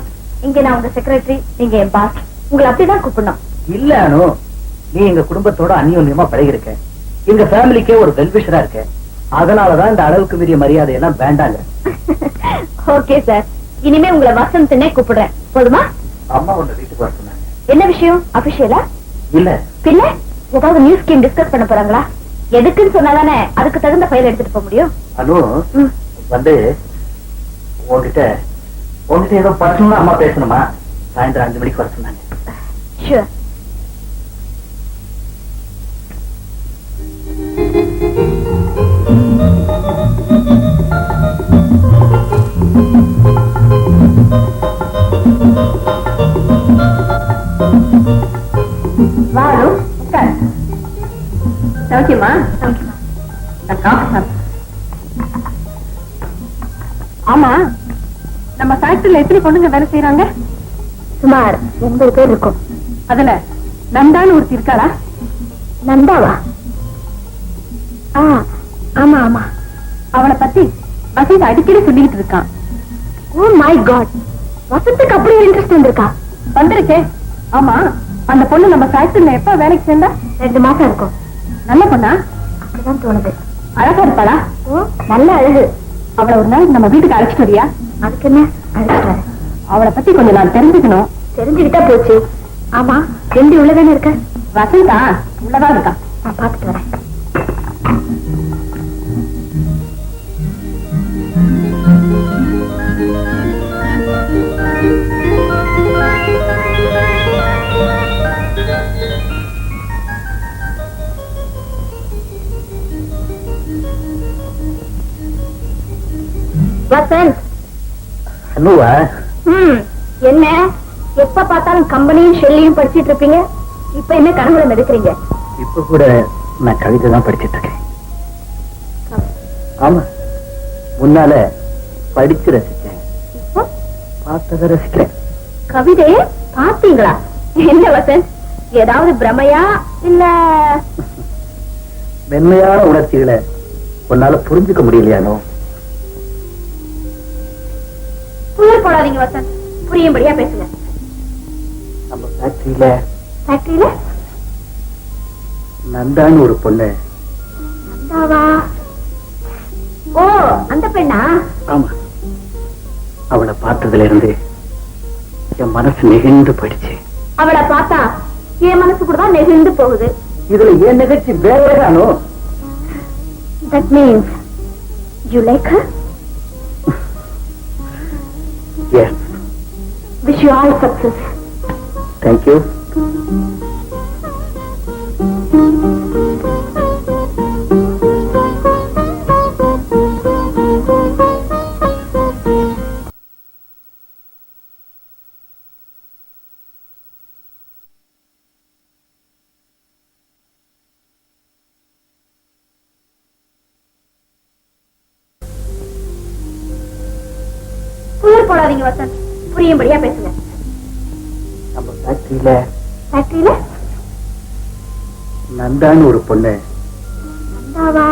இங்க நான் உங்க செக்ரட்டரி, நீங்க என் பாஸ். உங்களை அப்படிதான் கூப்பிடணும். இல்ல அனு, நீ எங்க குடும்பத்தோட அந்யோன்யமா பழகிருக்க, எங்க ஃபேமிலிக்கே ஒரு வெல்விஷரா இருக்க. அதனாலதான் இந்த அளவுக்கு மீறிய மரியாதை எல்லாம் வேண்டாங்க. ஓகே சார், இனிமே உங்களை வசந்த்னே கூப்பிடுறேன். போதுமா? அம்மா உன்னை வீட்டுக்கு வர சொன்னாங்க. என்ன விஷயம்? அபிஷியலா? இல்ல பின்ன ஏதாவது நியூஸ் ஸ்கீம் டிஸ்கஸ் பண்ண போறாங்களா? எதுக்குன்னு சொன்னாதானே அதுக்கு தகுந்த ஃபைல் எடுத்துட்டு போக முடியும். அனு, வந்து உங்ககிட்ட ஏதோ பர்சனலா அம்மா பேசணுமா? சாயந்தரம் 5 மணிக்கு வர சொன்னாங்க. ஷூர். வாரு உட்கார். சௌக்கியமா? ஆமா, நம்ம ஃபேக்டரியில எத்தனை பொண்ணுங்க வேலை செய்யறாங்க? சுமார் 80 பேர் இருக்கும். அதுல நந்தான்னு ஒருத்தி இருக்காளா? நந்தாவா? ஆமா ஆமா. அவளை பத்தி வசந்த் அடிக்கடி சொல்லிக்கிட்டு இருக்கான். ஓ மை காட், வசந்துக்கு அப்படி இன்ட்ரெஸ்ட் வந்திருக்கா? வந்திருக்கே. ஆமா, அந்த பொண்ணு நம்ம ஃபேக்டரியில எப்ப வேலைக்கு சேர்ந்தா? 2 மாசம் இருக்கும். நல்ல பொண்ணா? அப்படிதான் தோணுது. அழகா இருப்பாளா? ஓ நல்ல அழகு. அவளை ஒரு நாள் நம்ம வீட்டுக்கு அழைச்சிட்டு வரியா? அதுக்கு என்ன, அழைச்சிட்டு வரேன். அவளை பத்தி கொஞ்சம் நான் தெரிஞ்சுக்கணும். தெரிஞ்சுக்கிட்டா போச்சு. ஆமா, எந்த உள்ளதானே இருக்க? வசந்தா உள்ளதான் இருக்கா. நான் பாத்துட்டு வரேன். வசந்த். என்ன எப்ப பார்த்தாலும் கம்பெனியும் ஷெல்லியும் படிச்சிட்டு இருப்பீங்க. இப்ப என்ன கனவுல மிதக்கிறீங்க? இப்ப கூட நான் கவிதை தான் படிச்சிட்டு இருக்கேன். ஆமா, முன்னால படிச்சு ரசிச்சேன், இப்போ பார்த்தத ரசிக்கிறேன். கவிதையே பாத்தீங்களா? என்ன வசந்த், ஏதாவது பிரமையா இல்ல மென்மையான உணர்ச்சிகளை உன்னால புரிஞ்சுக்க முடியலையானோ? புயல் போடாதீங்க வசந்த், புரியும்படியா பேசுங்க. நம்ம ஃபேக்டரியில நந்தான்னு ஒரு பொண்ணு. நந்தாவா? ஓ அந்த பெண்ணா? ஆமா, அவளை பார்த்ததுல இருந்து என் மனசு நெகிழ்ந்து போயிடுச்சு. அவளை பார்த்தா என் மனசு கூட தான் நெகிழ்ந்து போகுது. இதுல ஏன் நிகழ்ச்சி வேறதானோ? That means you like her? Yes. Wish you all success. Thank you. புயல் போடாதீங்க வசந்த், புரியும்படியா பேசுங்க. நம்ம ஃபேக்டரியில நந்தான்னு ஒரு பொண்ணு. நந்தாவா?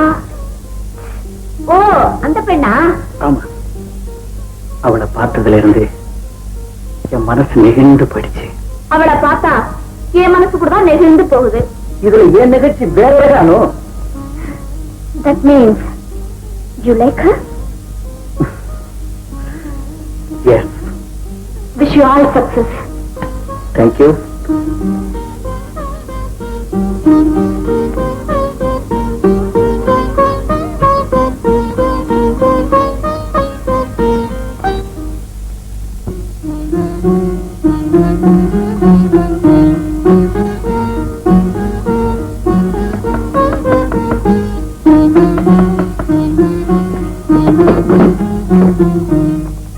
ஓ அந்த பெண்ணா? ஆமா, அவளை பார்த்ததுல இருந்து என் மனசு நெகிழ்ந்து போயிடுச்சு. அவளை பார்த்தா என் மனசு கூட தான் நெகிழ்ந்து போகுது. இதுல ஏன் நிகழ்ச்சி வேறதானோ? That means you like her? Yes. Wish you all success. Thank you.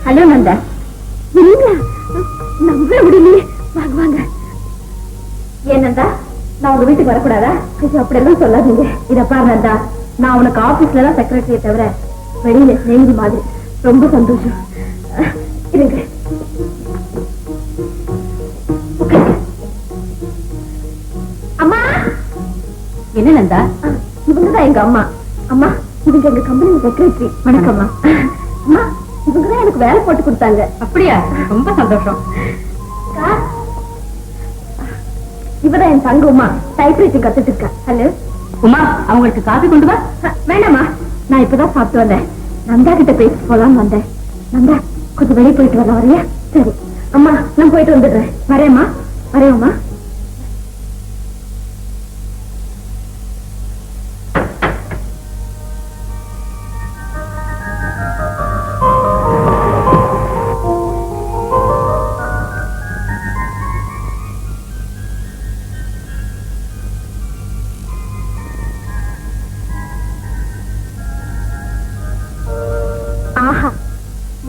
Hello Nanda. நம்ப முடியலையே. வாங்க வாங்க. ஏன் நந்தா, நான் உங்க வீட்டுக்கு வரக்கூடாதா? அப்படி எல்லாம் சொல்லாதீங்க. இத பாரு நந்தா, நான் உனக்கு ஆபீஸ்ல தான் செக்ரட்டரியை தவிர வெளியில ஸ்நேகிதி மாதிரி. ரொம்ப சந்தோஷம். இருங்க. அம்மா. என்ன நந்தா? இவங்கதான் எங்க அம்மா. அம்மா, இவங்க எங்க கம்பெனி செக்ரட்டரி. வணக்கம்மா. அம்மா, இவங்கதான் எனக்கு வேலை போட்டு கொடுத்தாங்க. அப்படியா? ரொம்ப சந்தோஷம். இவதான் என் தங்க உமா, டைப்ரைட்டிங் கத்துட்டு இருக்கா. ஹலோ உமா, அவங்களுக்கு காபி கொண்டு வா. வேண்டாமா, நான் இப்பதான் சாப்பிட்டு வந்தேன். நந்தா கிட்ட பேசிட்டு போலான்னு வந்தேன். நந்தா, கொஞ்சம் வெளியே போயிட்டு வரலாம், வரையா? சரி அம்மா, நான் போயிட்டு வந்துடுறேன். வரேம்மா. வரேம்மா.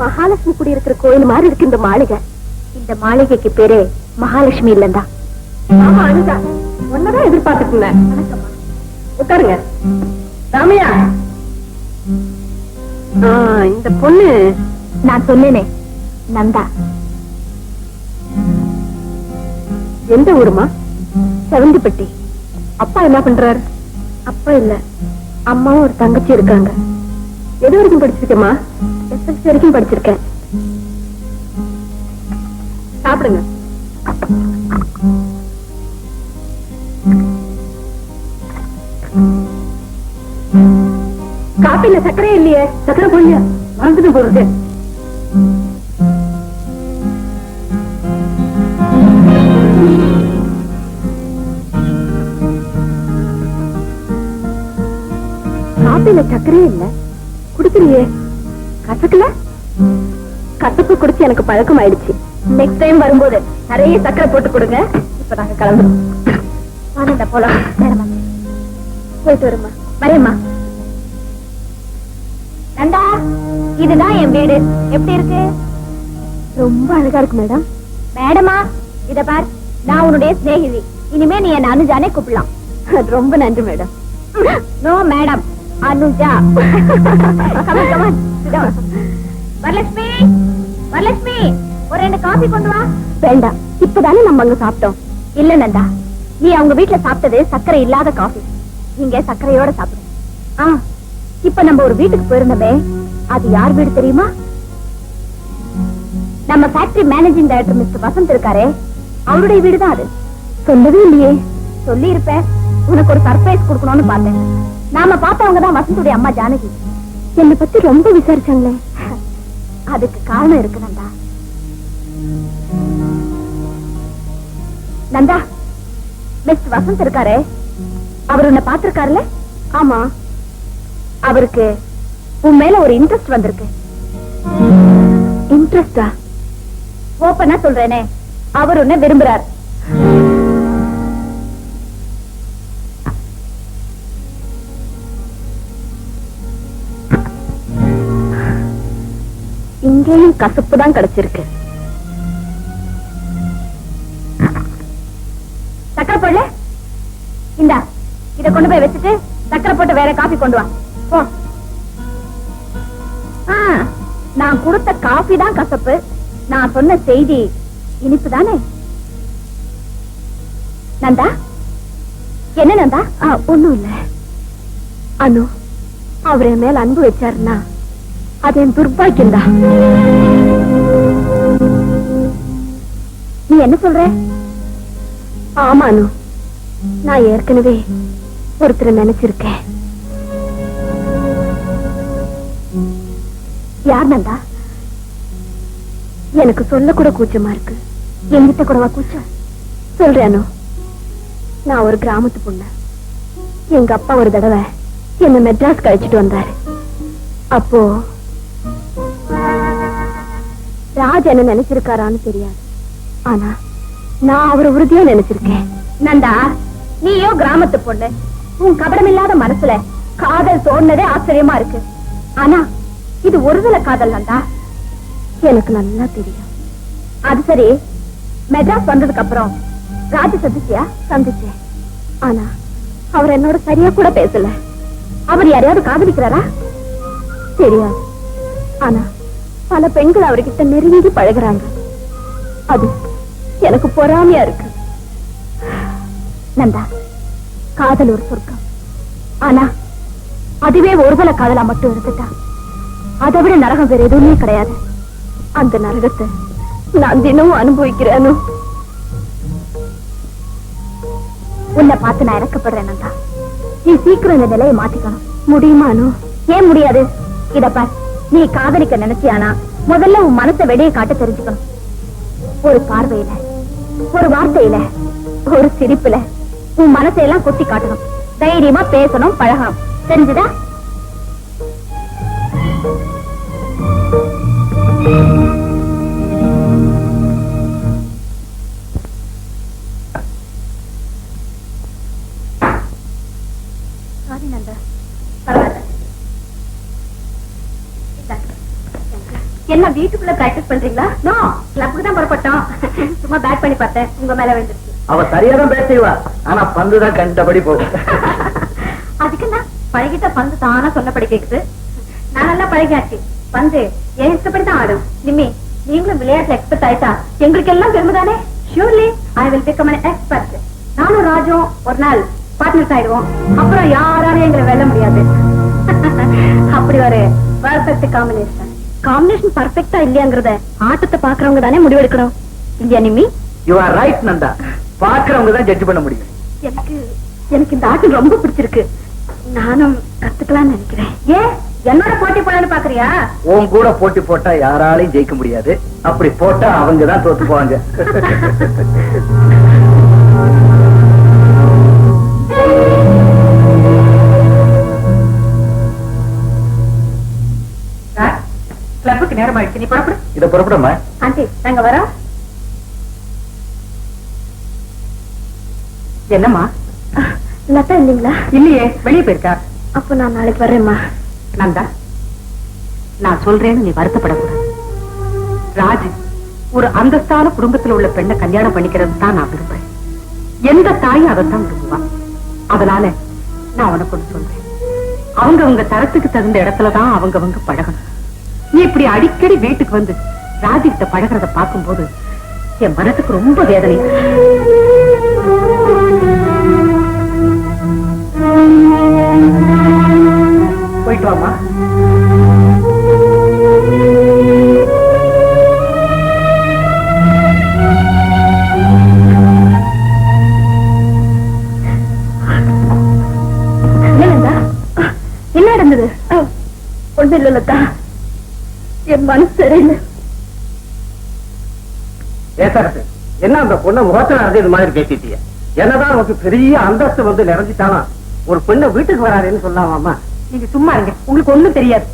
மகாலட்சுமி குடி இருக்கிற கோயில் மாதிரி இருக்கு இந்த மாளிகை. இந்த மாளிகைக்கு பேரு மகாலட்சுமி இல்லந்தா. ஆமா அனுதா, ஒன்னதான் எதிர்பார்த்துட்டு இருந்தேன். வணக்கம்மா, உட்காருங்க. ராமையா, இந்த பொண்ணு நான் சொன்னேனே, நந்தா. எந்த ஊருமா? செவந்திப்பட்டி. அப்பா என்ன பண்றாரு? அப்பா இல்ல, அம்மாவும் ஒரு தங்கச்சி இருக்காங்க. எது வரைக்கும் படிச்சிருக்கேம்மா? SSLC வரைக்கும் படிச்சிருக்கேன். சாப்பிடுங்க. காப்பில சர்க்கரையே இல்லையே. சர்க்கரை போலியா? மறந்துட்டு போறது. காப்பில சர்க்கரையே இல்ல. குடிக்கலையே. கசக்கல? கசப்பு குடிச்சு எனக்கு பழக்கம் ஆயிடுச்சு. நெக்ஸ்ட் டைம் வரும்போது நிறைய சர்க்கரை போட்டு கொடுங்க. இப்ப நாங்க கிளம்புறோம். வாங்க போலாம். நேரமா போயிட்டு வருமா? வரேம்மா. நந்தா, இதுதான் என் வீடு. எப்படி இருக்கு? ரொம்ப அழகா இருக்கு மேடம். மேடமா, இத பார், நான் உன்னுடைய சிநேகிதி. இனிமே நீ என்ன அனுஜானே கூப்பிடலாம். ரொம்ப நன்றி madam. No madam, Anuja. Varalakshmi, Varalakshmi, ஒரு 2 காபி கொண்டு வா. வேண்டாம், இப்பதானே நம்ம அங்க சாப்பிட்டோம். இல்ல நந்தா, நீ அவங்க வீட்டுல சாப்பிட்டது சர்க்கரை இல்லாத காபி. நீங்க சர்க்கரையோட சாப்பிடு. இப்ப நம்ம ஒரு வீட்டுக்கு போயிருந்தோமே, அது யார் வீடு தெரியுமா? நம்ம factory managing director mister Vasanth இருக்காரே, அவருடைய வீடுதான் அது. சொல்லவே இல்லையே. சொல்லி இருப்பேன். உனக்கு ஒரு சர்ப்ரைஸ் கொடுக்கணும்னு பார்த்தேன். நாம பார்த்தவங்க தான் வசந்துடைய அம்மா ஜானகி. என்னை பத்தி ரொம்ப விசாரிச்சாங்களே. அதுக்கு காரணம் இருக்கு நந்தா. நந்தா, மிஸ்டர் வசந்த் இருக்காரே, அவர் உன்னை பார்த்திருக்காருல்ல? ஆமா. அவருக்கு உன் மேல ஒரு இன்ட்ரெஸ்ட் வந்திருக்கு. இன்ட்ரெஸ்டா? ஓப்பனா சொல்றேனே, அவர் உன்னை விரும்புறார். இங்கேயும் கசப்பு தான் கிடைச்சிருக்கு. சக்கரை போடல? இந்தா, இத கொண்டு போய் வச்சுட்டு சக்கரை போட்டு வேற காபி கொண்டு வா. போ. நான் கொடுத்த காபி தான் கசப்பு. நான் சொன்ன செய்தி இனிப்பு தானே? நந்தா, என்ன நந்தா? ஒண்ணும் இல்ல. அனு, அவர் என் மேல அன்பு வச்சாருன்னா அது என் துர்பாக்கியம் தான். நீ என்ன சொல்ற? ஆமா அனு, நான் ஏற்கனவே ஒருத்தரை நினைச்சிருக்கேன். யார் நந்தா? எனக்கு சொல்ல கூட கூச்சமா இருக்கு. என்கிட்ட கூடவா கூச்சம்? சொல்றேனோ, நான் ஒரு கிராமத்து பொண்ணு. எங்க அப்பா ஒரு தடவை என்ன மெட்ராஸ் கழிச்சிட்டு வந்தாரு. அப்போ ராஜ் என்ன நினைச்சிருக்காரான்னு தெரியாது. ஆனா நான் அவரை உறுதியா நினைச்சிருக்கேன். நந்தா, நீயோ கிராமத்து பொண்ணு. உன் கபடமில்லாத மனசுல காதல் தோணுனதே ஆச்சரியமா இருக்கு. ஆனா இது ஒருதலை காதல் நந்தா. எனக்கு நல்லா தெரியும். அது சரி, மெட்ராஸ் வந்ததுக்கு அப்புறம் ராஜ சந்திச்சியா? சந்திச்சேன். ஆனா அவர் என்னோட சரியா கூட பேசல. அவர் யாரையாவது காதலிக்கிறாரா? தெரியாது. ஆனா பல பெண்கள் அவர்கிட்ட நெருங்கி பழகுறாங்க. அது எனக்கு பொறாமையா இருக்கு. நந்தா, காதல் ஒரு சொர்க்கம். ஆனா அதுவே ஒருதலை காதலா மட்டும் இருந்துட்டா அதை விட நரகம் வேற எதுவுமே கிடையாது. அந்த நரகத்தை நான் தினமும் அனுபவிக்கிறேன். உன்னை பார்த்து நான் இறக்கப்படுறேன் நந்தா. நீ சீக்கிரம் இந்த நிலையை மாத்திக்கணும். முடியுமா அனு? ஏன் முடியாது? இத பார், நீ காதலிக்க நினைச்சியானா முதல்ல உன் மனசை வெளியே காட்ட தெரிஞ்சுக்கணும். ஒரு பார்வையில, ஒரு வார்த்தையில, ஒரு சிரிப்புல உன் மனசையெல்லாம் கொட்டி காட்டணும். தைரியமா பேசணும், பழகணும். தெரிஞ்சுதா? என்ன வீட்டுக்குள்ள பிராக்டிஸ் பண்றீங்களா? நோ, கிளப்புக்கு தான் புறப்பட்டோம். சும்மா பேட் பண்ணி பார்த்தேன், உங்க மேல விழுந்துருச்சு. அவ சரியாதான் பேட் செய்வா, ஆனா பந்துதான் கண்டபடி போகும். அதுக்கு என்ன, பழகிட்ட பந்து தானா சொன்னபடி கேக்குது. நான் நல்லா பழகியாச்சு. பந்து என் இஷ்டப்படி தான் ஆடும். நிம்மி, நீங்களும் விளையாட்டுல எக்ஸ்பர்ட் ஆயிட்டா எங்களுக்கு எல்லாம் பெருமைதானே? Surely I will become an expert. நானும் ராஜும் ஒரு நாள் பார்ட்னர்ஸ் ஆயிடுவோம். அப்புறம் யாராலும் எங்களை வெல்ல முடியாது. அப்படி ஒரு பெர்ஃபெக்ட் காம்பினேஷன். காம்பினேஷன் பர்ஃபெக்ட்டா இல்லையாங்கிறத ஆட்டத்தை பாக்குறவங்க தானே முடிவெடுக்கணும், இல்லையா Nimmi? You are right Nanda. பாக்குறவங்க தான் ஜட்ஜ் பண்ண முடியும். எனக்கு இந்த ஆட்டம் ரொம்ப பிடிச்சிருக்கு. நானும் கத்துக்கலாம்னு நினைக்கிறேன். ஏன் என்னோட போட்டி போடணும்னு பாக்குறியா? உன் கூட போட்டி போட்டா யாராலையும் ஜெயிக்க முடியாது. அப்படி போட்டா அவங்க தான் தோத்து போவாங்க. கிளப்புக்கு நேரம் ஆயிடுச்சு, நீ புறப்படு. இத புறப்படமா? ஆண்டி நாங்க வரோம். என்னம்மா? லதா இல்லீங்களா? இல்லையே, வெளியே போயிருக்கா. அப்ப நான் நாளைக்கு வர்றேம்மா. நந்தா, நான் சொல்றேன்னு நீ வருத்தப்படக்கூடாது. ராஜு ஒரு அந்தஸ்தான குடும்பத்தில் உள்ள பெண்ணை கல்யாணம் பண்ணிக்கிறது தான் நான் விரும்புறேன். எந்த தாயும் அதைத்தான் விரும்புவான். அதனால நான் உனக்கு ஒண்ணு சொல்றேன், அவங்க தரத்துக்கு தகுந்த இடத்துலதான் அவங்க பழகணும். நீ இப்படி அடிக்கடி வீட்டுக்கு வந்து ராஜு கிட்ட பழகிறத பார்க்கும்போது என் மனசுக்கு ரொம்ப வேதனை. போயிட்டு வாமா. என்ன நடந்தது? ஒண்ணு இல்ல லதா, என் மனசு சரியில்லை. என்ன அந்த பொண்ணை முகத்துல இது மாதிரி பேசிட்டிய? என்னதான் நமக்கு பெரிய அந்தஸ்து வந்து நிறைஞ்சிட்டாலும் ஒரு பெண்ணை வீட்டுக்கு வராதுன்னு சொல்லாமாமா? நீங்க சும்மா இருங்க, உங்களுக்கு ஒண்ணும் தெரியாது.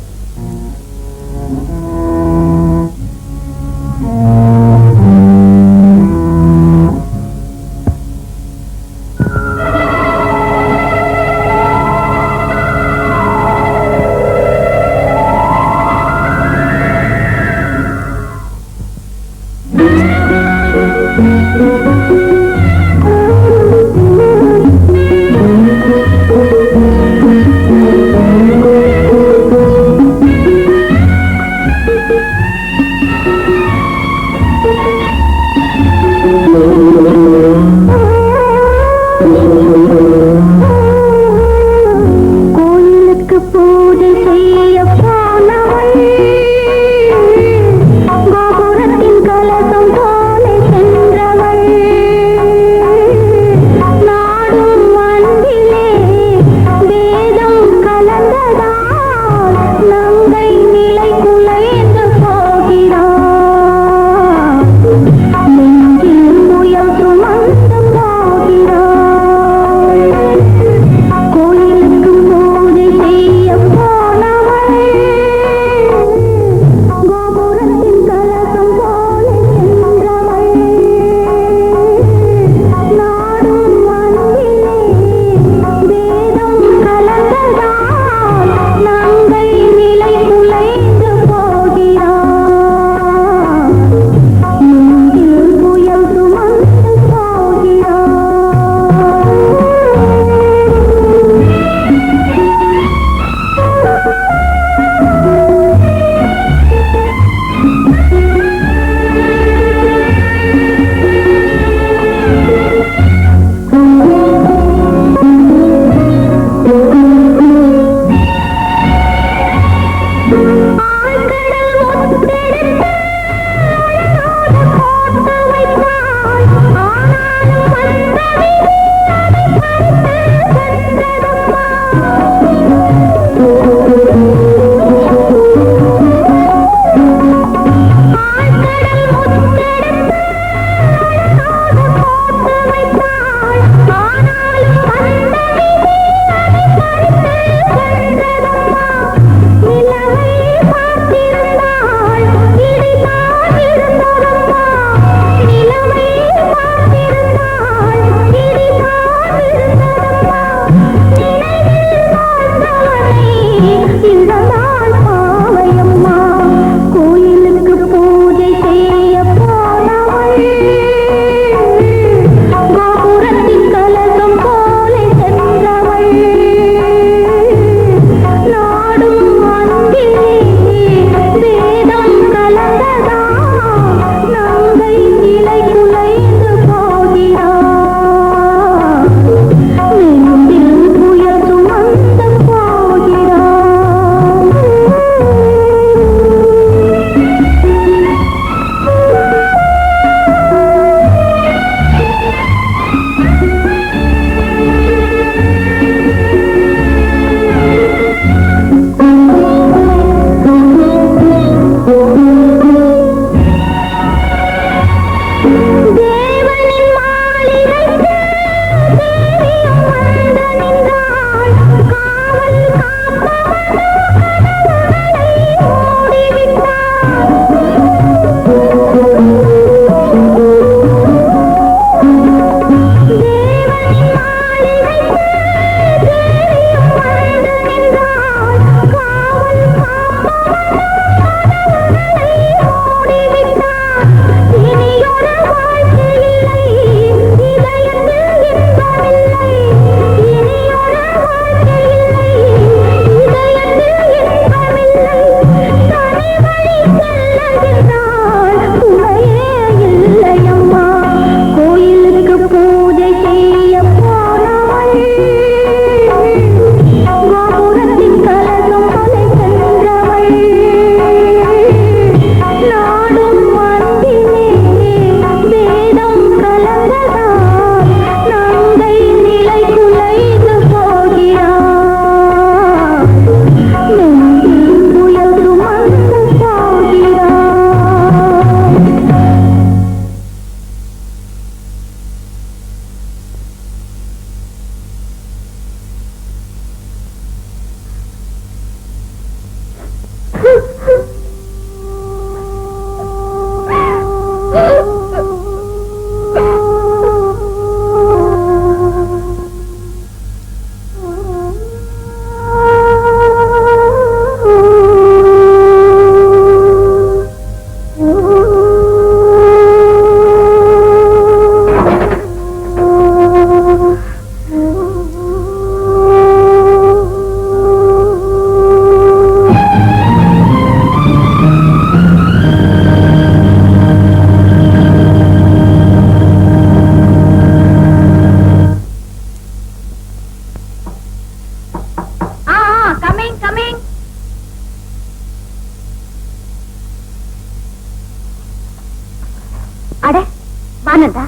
வானந்தா,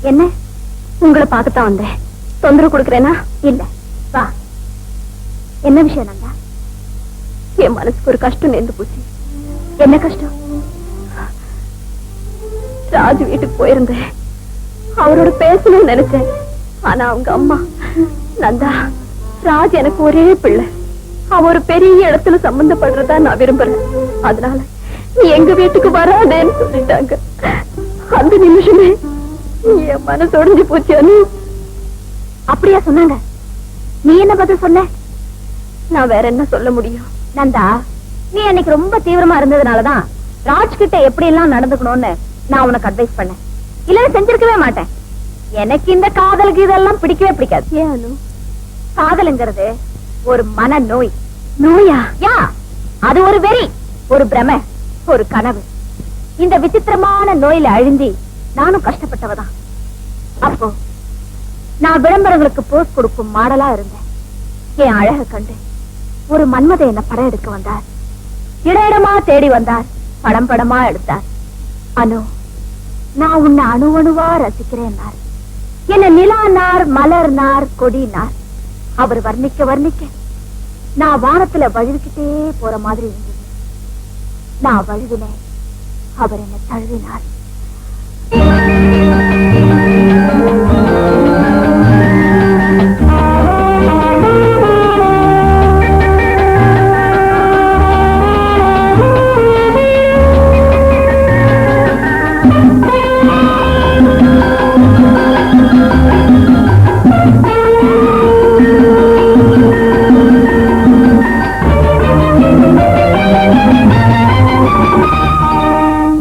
என்ன உங்களை பார்க்கத்தான் வந்தேன். தொந்தரவு கொடுக்கறேனா? இல்ல, வா. என்ன விஷயம் நந்தா? என் மனசுக்கு ஒரு கஷ்டம் நேர்ந்து போச்சு. என்ன கஷ்டம்? ராஜு வீட்டுக்கு போயிருந்தேன். அவரோட பேசணும்னு நினைச்சேன். ஆனா அவங்க அம்மா, நந்தா, ராஜ் எனக்கு ஒரே பிள்ளை, அவ ஒரு பெரிய இடத்துல சம்பந்தப்படுறதா நான் விரும்புறேன், அதனால நீ எங்க வீட்டுக்கு வராதேன்னு சொல்லிட்டாங்க. அந்த நிமிஷமே என் மனசு உடைஞ்சு போச்சு. அனு, அப்படியா சொன்னாங்க? நீ என்ன பதில் சொன்ன? நான் வேற என்ன சொல்ல முடியும்? நந்தா, நீ அன்னைக்கு ரொம்ப தீவிரமா இருந்ததுனாலதான் ராஜ் கிட்ட எப்படி எல்லாம் நடந்துக்கணும்னு நான் உனக்கு அட்வைஸ் பண்ணேன். இல்ல செஞ்சிருக்கவே மாட்டேன். எனக்கு இந்த காதலுக்கு இதெல்லாம் பிடிக்கவே பிடிக்காது. ஏன் அனு? காதலுங்கிறது ஒரு மன நோய். நோயா? யா, அது ஒரு வெறி, ஒரு பிரமை, ஒரு கனவு. இந்த விசித்திரமான நோயில அழுந்தி நானும் கஷ்டப்பட்டவதான். அப்போ நான் விளம்பரங்களுக்கு போஸ்ட் கொடுக்கும் மாடலா இருந்தேன். என் அழக கண்டு ஒரு மன்மத என்ன படம் எடுக்க வந்தார். இடமா தேடி வந்தார், படம் படமா எடுத்தார். அனு, நான் உன்னை அணு அணுவா ரசிக்கிறேன். என்ன நிலானார், மலர்னார், கொடினார். அவர் வர்ணிக்க வர்ணிக்க நான் வானத்துல வழுவிக்கிட்டே போற மாதிரி இருந்தது. நான் வழுவினேன், அவர் என்ன தழுவினார்.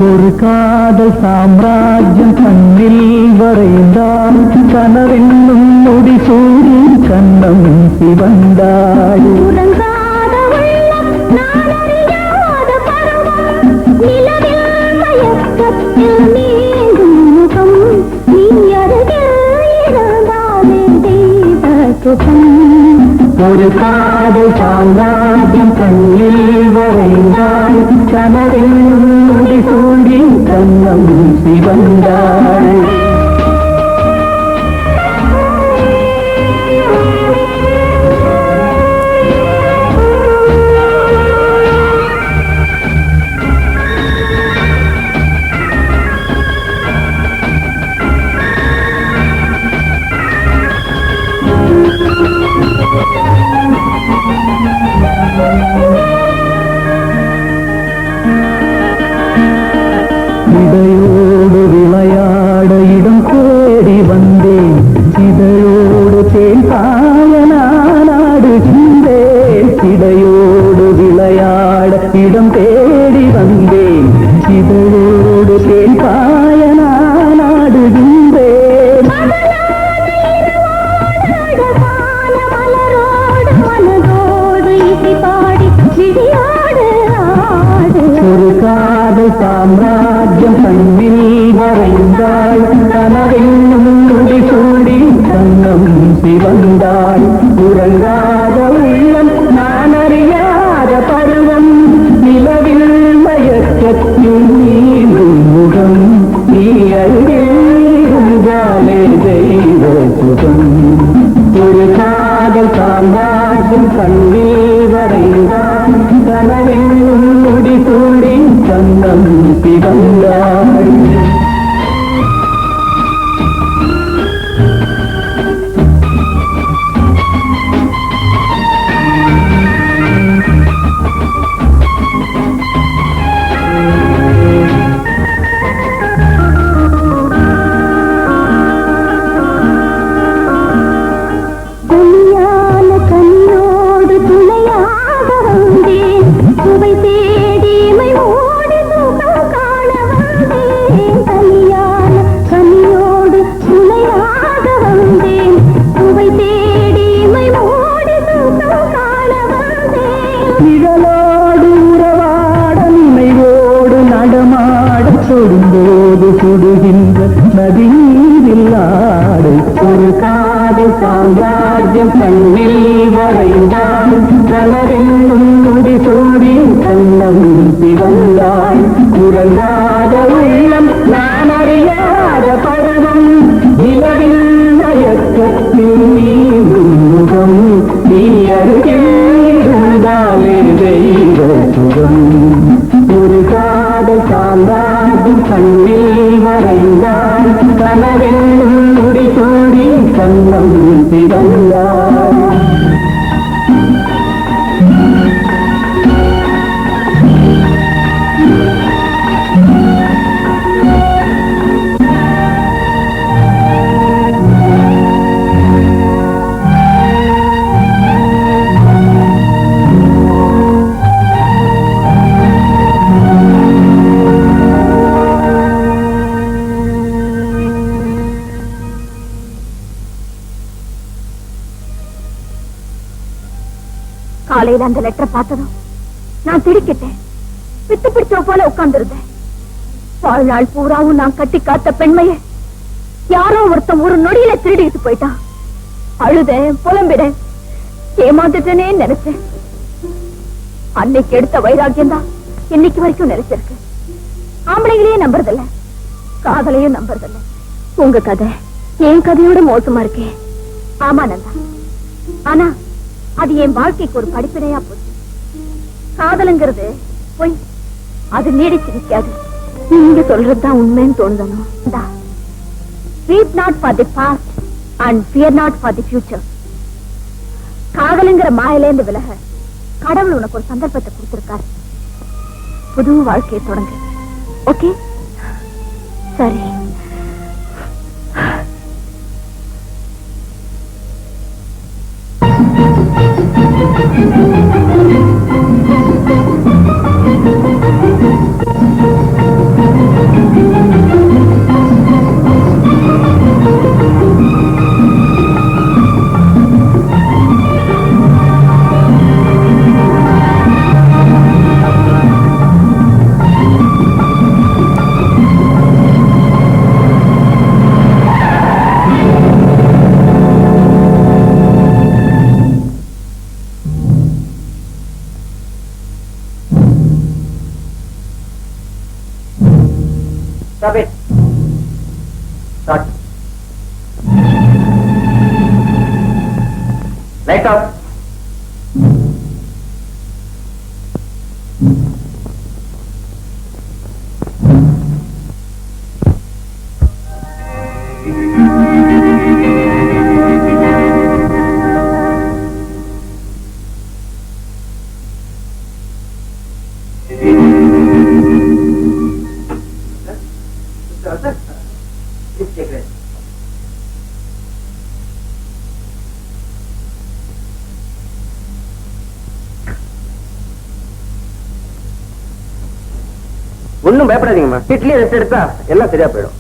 ஒரு காதல் சாம்ராஜ்யம் கண்ணில் வரைந்தாள், கனவென்னும் முடி சூடி கண்ணம் சிவந்தாள். உறங்காத உள்ளம், நான் அறியாத பருவம், நிலவில் மயக்கத்தில் நீங்கும் முகம், நீ அருகில் இருந்தாலே தெய்வ சுகம். ஒரு காதல் சாம்ராஜ்யம் கண்ணில் வரைந்தாள், கனவென்னும் முடி சூடி கண்ணம் சிவந்தாள். இடையோடு விளையாட இடம் தேடி வந்தேன், இதழோடு தேன் பாய நாடுகின்றேன். இடையோடு விளையாட இடம் தேடி வந்தேன், இதழோடு தேன் பாய நாடுகின்றேன். ஒரு காதல் சாம்ராஜ்யம் கண்ணில் வரைந்தாள், கனவென்னும் முடி சூடி கண்ணம் சிவந்தாள். உறங்காத உள்ளம், நான் அறியாத பருவம், நிலவில் மயக்கத்தில் நீங்கும் முகம், நீ அருகிலே தெய்வ சுகம். ஒரு காதல் சாம்ராஜ்யம் கண்ணில் வரைந்தாள், கனவென்னும் முடி சூடி கண்ணம் சிவந்தாள். நிழலோடு உறவாட நினைவோடு நடமாட தொடும்போது சுடுகின்ற நதி நீரில் ஆடு. ஒரு காதல் சாம்ராஜ்யம் கண்ணில் வரைந்தாள், கனவென்னும் முடி சூடி கண்ணம் சிவந்தாள். உறங்காத உள்ளம், நான் அறியாத இருந்தாலே தெய்வ சுகம் ஒரு காதல் சார்ந்தாடும் கண்ணில் மறைந்தால் கனவென்னும் முடி சூடி கண்ணம் திறந்தார் காலையில அந்த லெட்டரை பார்த்ததும் நான் திடுக்கிட்டேன். பித்து பிடிச்ச போல உட்கார்ந்திருந்தேன். வாழ்நாள் பூராவும் நான் கட்டி காத்த பெண்மையை யாரோ ஒருத்தன் ஒரு நொடியில திருடிட்டு போயிட்டான். அழுதேன், புலம்பிடேன், ஏமாந்துட்டேனே நினைச்சேன். அன்னைக்கு எடுத்த வைராக்கியம் தான் இன்னைக்கு வரைக்கும் நினைச்சிருக்கு. ஆம்பளைங்களையே நம்புறதில்ல, காதலையும் நம்புறதில்ல. உங்க கதை என் கதையோட மோசமா இருக்கே. ஆமா நந்தா, ஆனா அது என் வாழ்க்கைக்கு ஒரு படிப்பினையா போச்சு. காதலுங்கிறது போய் அது நீடிச்சு நிக்காது. நீங்க சொல்றதுதான் உண்மைன்னு தோணுதனும். Weep not for the past and fear not for the future. காதலுங்கிற மாயிலேந்து விலக கடவுள் உனக்கு ஒரு சந்தர்ப்பத்தை கொடுத்திருக்காரு. புது வாழ்க்கையை தொடங்கு. ஓகே, சரி. Stop it. Start. Light off. ஒன்னும் பயப்படாதீங்கம்மா. வீட்லயே ரெஸ்ட் எடுத்தா எல்லாம் சரியா போயிடும்.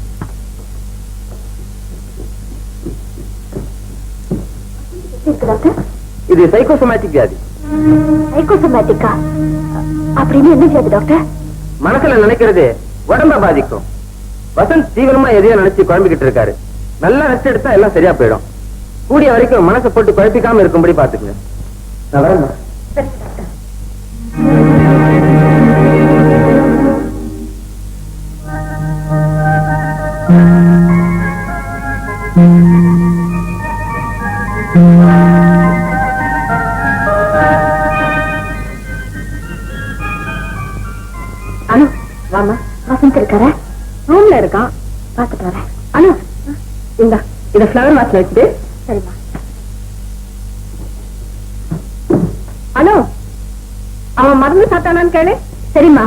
இது சைக்கோசோமேட்டிக் வியாதி. சைக்கோசோமேட்டிக்கா அப்படின்னு என்ன செய்யுது டாக்டர்? மனசுல நினைக்கிறது உடம்ப பாதிக்கும். வசந்த் தீவிரமா எதையோ நினைச்சு குழம்பிக்கிட்டு இருக்காரு. நல்லா ரெஸ்ட் எடுத்தா எல்லாம் சரியா போயிடும். கூடிய வரைக்கும் மனசை போட்டு குழப்பிக்காம இருக்கும்படி பாத்துக்குங்க. நான் வரேன். அனு வாமா. வசந்த் இருக்கார? ரூம்ல இருக்கான், பாத்துட்டு வரேன். அனு இந்த இத ஃப்ளவர் வாட்ச்ல வச்சுட்டு. சரிம்மா. அனு அவன் மருந்து சாப்பிட்டானான்னு கேளு. சரிம்மா.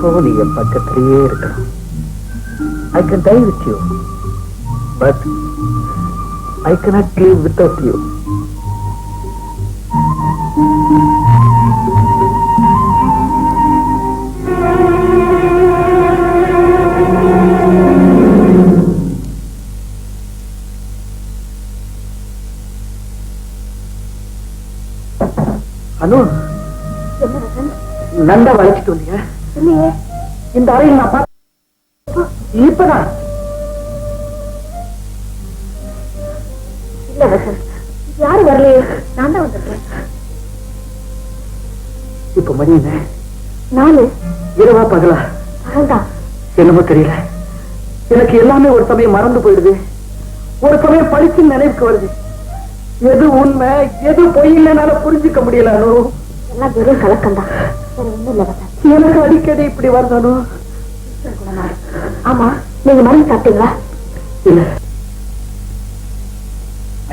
எப்பவும் நீ என் பக்கத்திலேயே இருக்கணும். I can die with you, but I cannot live without you. அனு, நந்தா வளைச்சிட்டு வந்தீங்க? இல்லையே. இந்த அறையில் நான் பார்த்து இப்பதான். இல்ல வசந்த், யாரும் வரலையே, நான் தான் வந்திருக்கேன். இப்ப மணி என்ன? 4. இரவா பகலா? பகல்தான். என்னமோ தெரியல, எனக்கு எல்லாமே ஒரு சமயம் மறந்து போயிடுது, ஒரு சமயம் பழிச்சு நினைவுக்கு வருது. எது உண்மை எது பொய்ன்னு என்னால புரிஞ்சுக்க முடியல அனு. எல்லாம் வெறும் கலக்கம்தான், வேற ஒண்ணும் இல்ல வசந்த். எனக்கு அடிக்கடி இப்படி வருது. ஆமா, நீங்க மருந்து சாப்பிட்டீங்களா? இல்ல.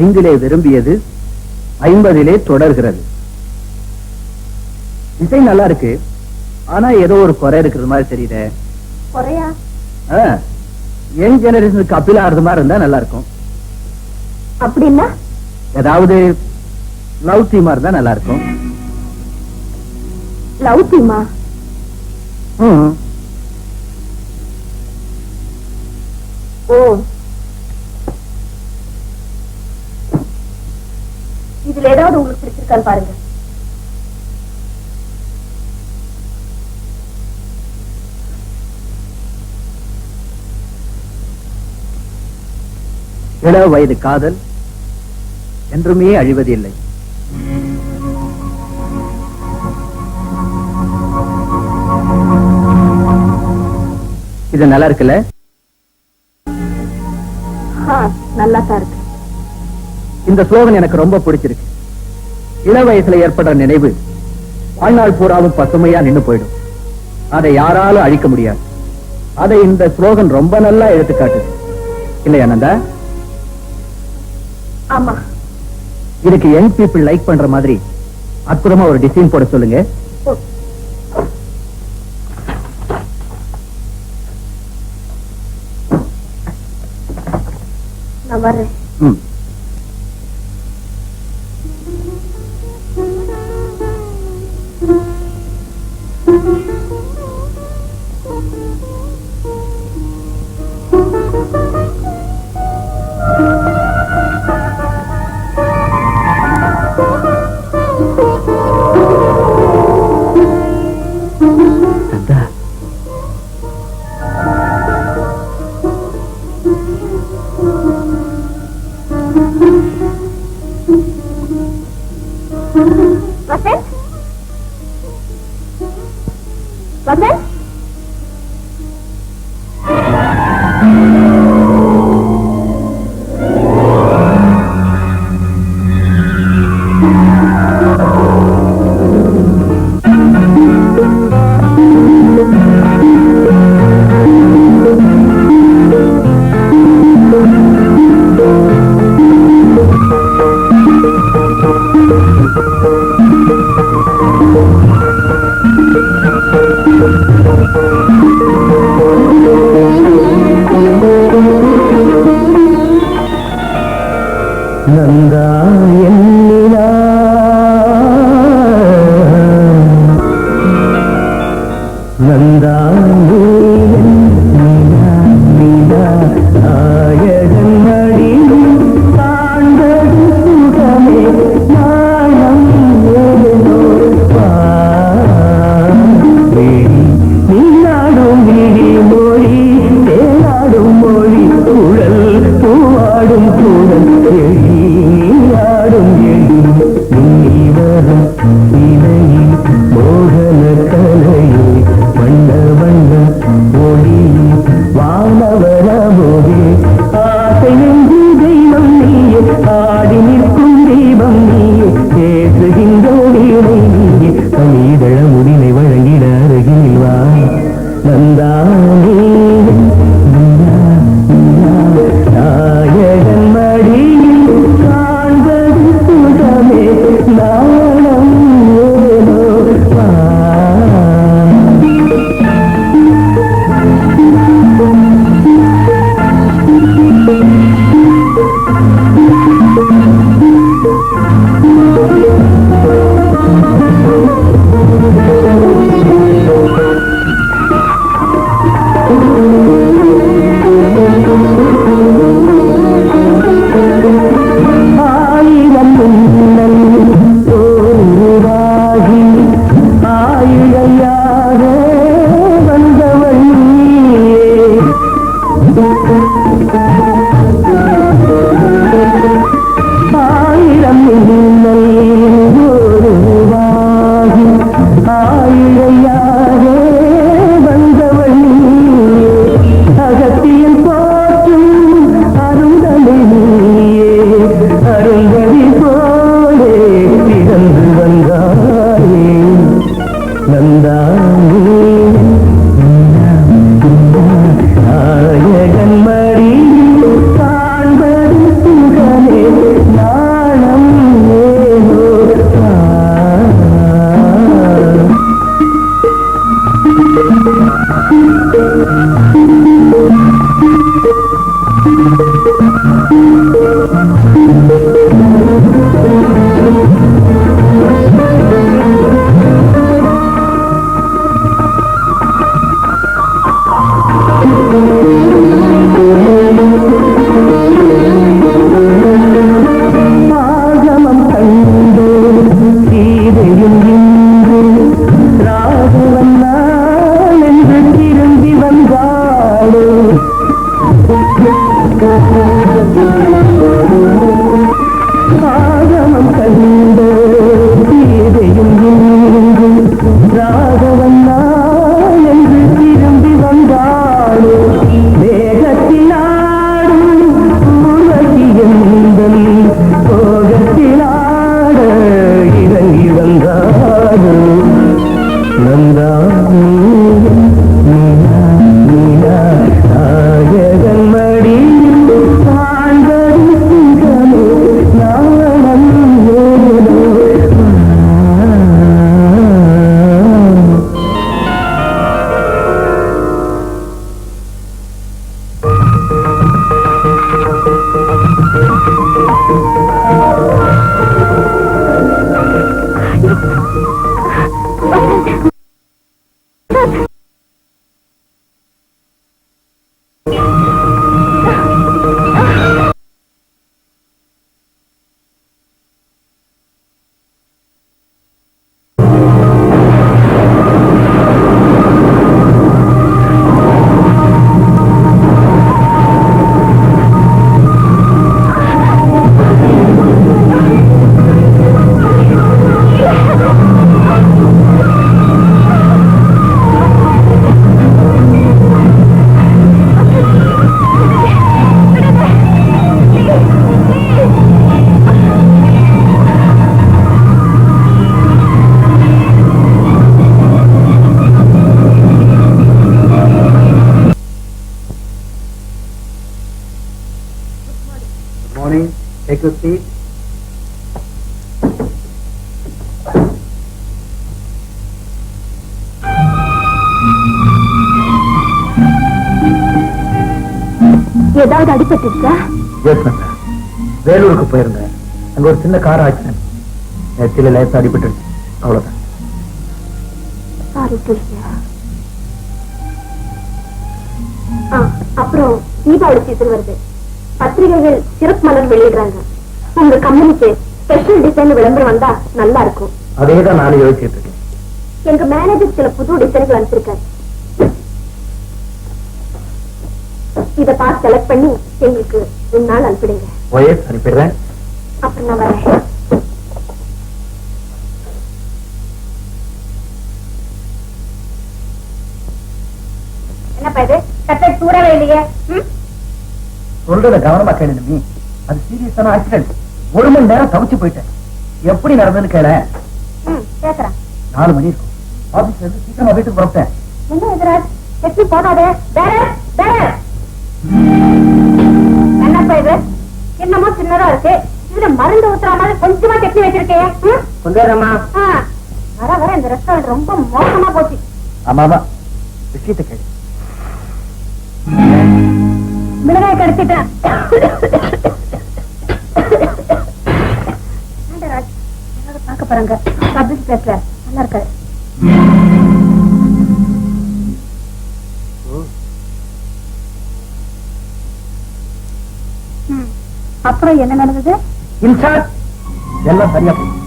5 விரும்பியது 50 தொடர்கிறது. இசை நல்லா இருக்கு, ஆனா ஏதோ ஒரு குறை இருக்கிறது மாதிரி தெரியுது. குறையா? யங் ஜெனரேஷனுக்கு அப்பீல் ஆகிறது மாதிரி இருந்தா நல்லா இருக்கும். அப்படின்னா ஏதாவது லவ் தீமா இருந்தா நல்லா இருக்கும். லவ் தீமா? ஓ, இதுல ஏதாவது உங்களுக்கு பிடிச்சிருக்கான்னு பாருங்க. இள வயது காதல் என்றுமே அழிவதில்லை. இது நல்லா இருக்குல்ல? நல்லா தான் இருக்கு. இந்த ஸ்லோகன் எனக்கு ரொம்ப பிடிச்சிருக்கு. இள வயசுல ஏற்படுற நினைவு வாழ்நாள் பூராவும் பசுமையா நின்னு போயிடும். அதை யாராலும் அழிக்க முடியாது. அதை இந்த ஸ்லோகன் ரொம்ப நல்லா எடுத்துக்காட்டுது இல்லையா நந்தா? ஆமா. இதுக்கு யங் பீப்புள் லைக் பண்ற மாதிரி அற்புதமா ஒரு டிசைன் போட சொல்லுங்க. நான் வர்றேன். வசந்த், வசந்த், நந்தா எண்ணினா நந்தா நாயகன் மடி தாண்டது சுகமே நாணம் நீனாடும் விழி மொழி தேனாடும் மொழி குழல் பூவாடும் குழல் ஆடும் எழி நீவரும் இணையில் மோகன கலையே வண்ண வண்ண ஒளி வானவர மோகே ஆசையென்று தெய்வம் நீயே ஆடி நிற்கும் தெய்வம் நீயே பேசுகின்ற வீணை நீயே கனிதழ முடினை வழங்கிட அருகில் வா நந்தானே நாயகன் மடியில் காண்பது சுகமே நாணம் ஏனோ வா ஆயிரம் மின்னல் தோன்றுவாகி ஆயிழையாக வந்தவள் நீயே. ஆயிரம் மின்னல் தோன்றுவாகி ஆயிழையாக வந்தவள் நீயே. அகத்தியில் போற்றும் அருந்தலை நீயே. அருந்ததி போலே பிறந்து வந்தாயே நந்தானே. நாயகன் மடி காண்பது சுகமே நாணம் ஏனோ. ஆகமம் கண்டு சீதையும் இன்று ராகவன் நான் என்று திரும்பி வந்தாளோ. ஆகமம் கண்டு சீதையும் இன்று ராகவன் நான் என்று திரும்பி வந்தாளோ. வேகத்தினாடும் ஊர்வசியந்தன் போகத்தினாட இறங்கி வந்தாளோ. நந்தானே நாயகன் மடி காண்பது சுகமே நாணம் ஏனோ. Morning. Take your seat. ஏதாவது அடிபட்டுருச்சா? Yes, madam. வேலூருக்கு போயிருந்தேன். அங்க ஒரு சின்ன கார் ஆக்சிடென்ட். நெத்தியில லேசா அடிபட்டுருச்சு. அவ்வளவுதான். சாரி கிருஷ்ணா. அப்புறம் தீபாவளி சீசன் வருது. பத்திரிகைகள் சிறப்பு மலர் வெளியிடுறாங்க. உங்க கம்பெனிக்கு ஸ்பெஷல் டிசைன் விளம்பரம் வந்தா நல்லா இருக்கும். அதேதான் நானும் யோசிச்சுட்டு இருக்கேன். எங்க மேனேஜர் சில புது டிசைன்கள் அனுப்பிச்சிருக்காரு. இத பார்த்து செலக்ட் பண்ணி எங்களுக்கு 2 நாள் அனுப்பிடுங்க. ஓஎஸ் அனுப்பிடுறேன். அப்புறம் நான் வரேன். என்னப்பா இது கட்டை சூடவே இல்லையே? சொல்றத கவனமா கேளு நீ. அது சீரியஸான ஆக்சிடென்ட். 1 மணி நேரம் தவிச்சு போயிட்டேன். எப்படி நடந்ததுன்னு கேள. கேக்குறேன். 4 மணி இருக்கும். ஆபீஸ்ல இருந்து சீக்கிரமா வீட்டுக்கு புறப்பட்டேன். என்ன எதிராஜ் எப்படி போனாதே? என்னப்பா இது என்னமோ சின்னதா இருக்கு. இதுல மருந்து ஊத்துற மாதிரி கொஞ்சமா சட்னி வச்சிருக்கேன். கொஞ்சமா வர வர இந்த ரெஸ்டாரண்ட் ரொம்ப மோசமா போச்சு. ஆமாமா விஷயத்தை கேளு. மிளகாய் கடிச்சிட்டேன். பார்க்க போறாங்க. பப்ளிக் பேசுற நல்லா இருக்காது. அப்புறம் என்ன நடந்தது? இன்சார்ஜ் எல்லாம் சரியா போச்சு.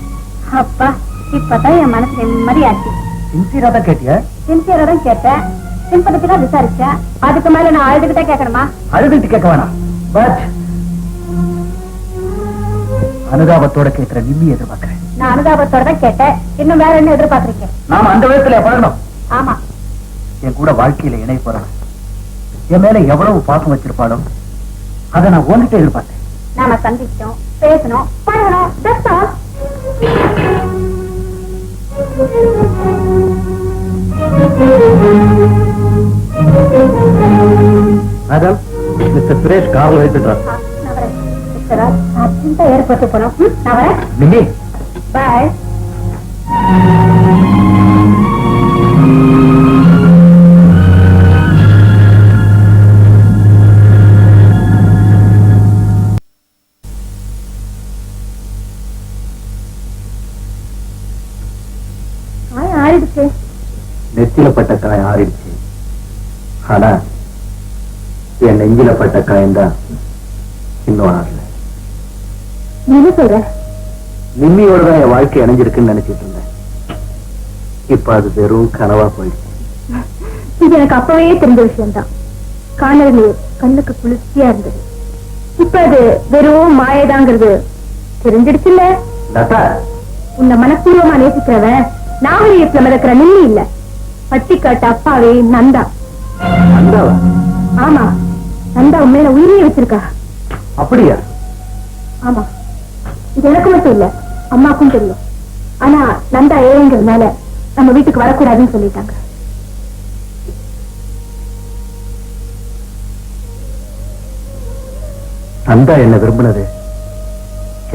அப்பா, இப்பதான் என் மனசு நிம்மதியாச்சு. சின்சியரா தான் கேட்டியா? சின்சியரா தான் கேட்டேன். சிம்பத்திக்கா விசாரிச்சேன். அதுக்கு மேல நான் அழுதுகிட்டே கேட்கணுமா? அழுதுட்டு கேட்க வேணாம். பட் அனுதாபத்தோட கேட்கிற நிம்மி எதிர்பார்க்கிறேன். நான் அனுதாபத்தோட தான் கேட்டேன். இன்னும் வேற என்ன எதிர்பார்த்திருக்கேன்? நாம அந்த விதத்துல பழகணும். ஆமா, என் கூட வாழ்க்கையில இணை போறவன் என் மேல எவ்வளவு பாசம் வச்சிருப்பாளோ அதை நான் உன்கிட்ட எதிர்பார்த்தேன். நாம சந்திச்சோம், பேசணும், பழகணும். That's all. Madam, mister Suresh கார்ல வைத்துட்டார். நான் வரேன். மிஸ்டர் ராஜ், அர்ஜென்ட்டா ஏற்பட்டு போனோம். நான் வரேன். நிம்மி, பாய். ஆயிடுச்சு. நெத்தில பட்ட காயம் ஆறிடுச்சு. ஆனா என் நெஞ்சில பட்ட காயம்தான் இன்னும் ஆறல. நீ என்ன சொல்ற? நிம்மியோட தான் என் வாழ்க்கை இணைஞ்சிருக்குன்னு நினைச்சிட்டு இருந்தேன். இப்ப அது வெறும் கனவா போயிடுச்சு. இது எனக்கு அப்பவே தெரிஞ்ச விஷயம்தான். காணல் நீர் கண்ணுக்கு குளிர்ச்சியா இருந்தது. இப்ப அது வெறும் மாயதாங்கிறது தெரிஞ்சிடுச்சுல்ல. லதா, உன்னை மனப்பூர்வமா நேசிக்கிறவன் நாகரீகத்துல மிதக்கிற நிம்மி இல்ல, பட்டிக்காட்டு அப்பாவே நந்தா. நந்தாவா? ஆமா, நந்தா உண்மையில உயிரியே வச்சிருக்கா. அப்படியா? ஆமா, இது எனக்கு மட்டும் இல்ல, அம்மாக்கும் தெரியும். ஆனா நந்தா ஏழைங்கிறதுனால நம்ம வீட்டுக்கு வரக்கூடாதுன்னு சொல்லிட்டாங்க. நந்தா என்ன விரும்பினது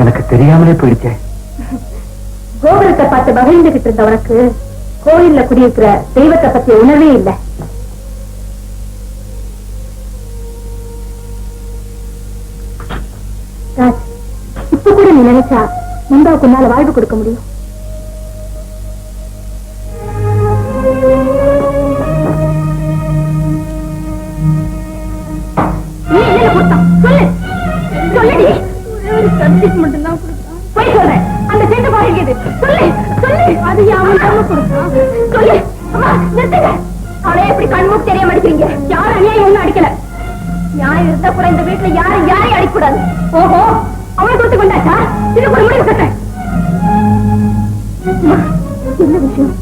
எனக்கு தெரியாமலே போயிடுச்சே. கோபுரத்தை பார்த்து மகிழ்ந்துகிட்டு இருந்த உனக்கு கோயில்ல குடியிருக்கிற தெய்வத்தை பத்திய உணர்வே இல்லை. ராஜ், இப்ப கூட நீ நினைச்சா நந்தாவுக்கு உன்னால வாழ்வு கொடுக்க முடியும். நீ என்ன கொடுத்தான் சொல்லு, சொல்லுடி. ஒரு சப்ஜெக்ட் மட்டும் தான் கொடுத்தான். போய் சொல்றேன். அந்த சேர்ந்து பாருங்க, சொல்லு சொல்லு. அது அவன் தான் கொடுத்தான். சொல்லு. அம்மா நிறுத்துங்க. அவளை எப்படி கண்மூக்கு தெரிய மாட்டேங்கிறீங்க? யாரும் அநியாயம் ஒண்ணும் அடிக்கல. நியாயம் இருந்தா கூட இந்த வீட்டுல யாரையும் அடிக்கூடாது. ஓஹோ, அவளை கொடுத்து கொண்டாச்சா? இது ஒரு முடிவு கட்டேன். என்ன விஷயம்?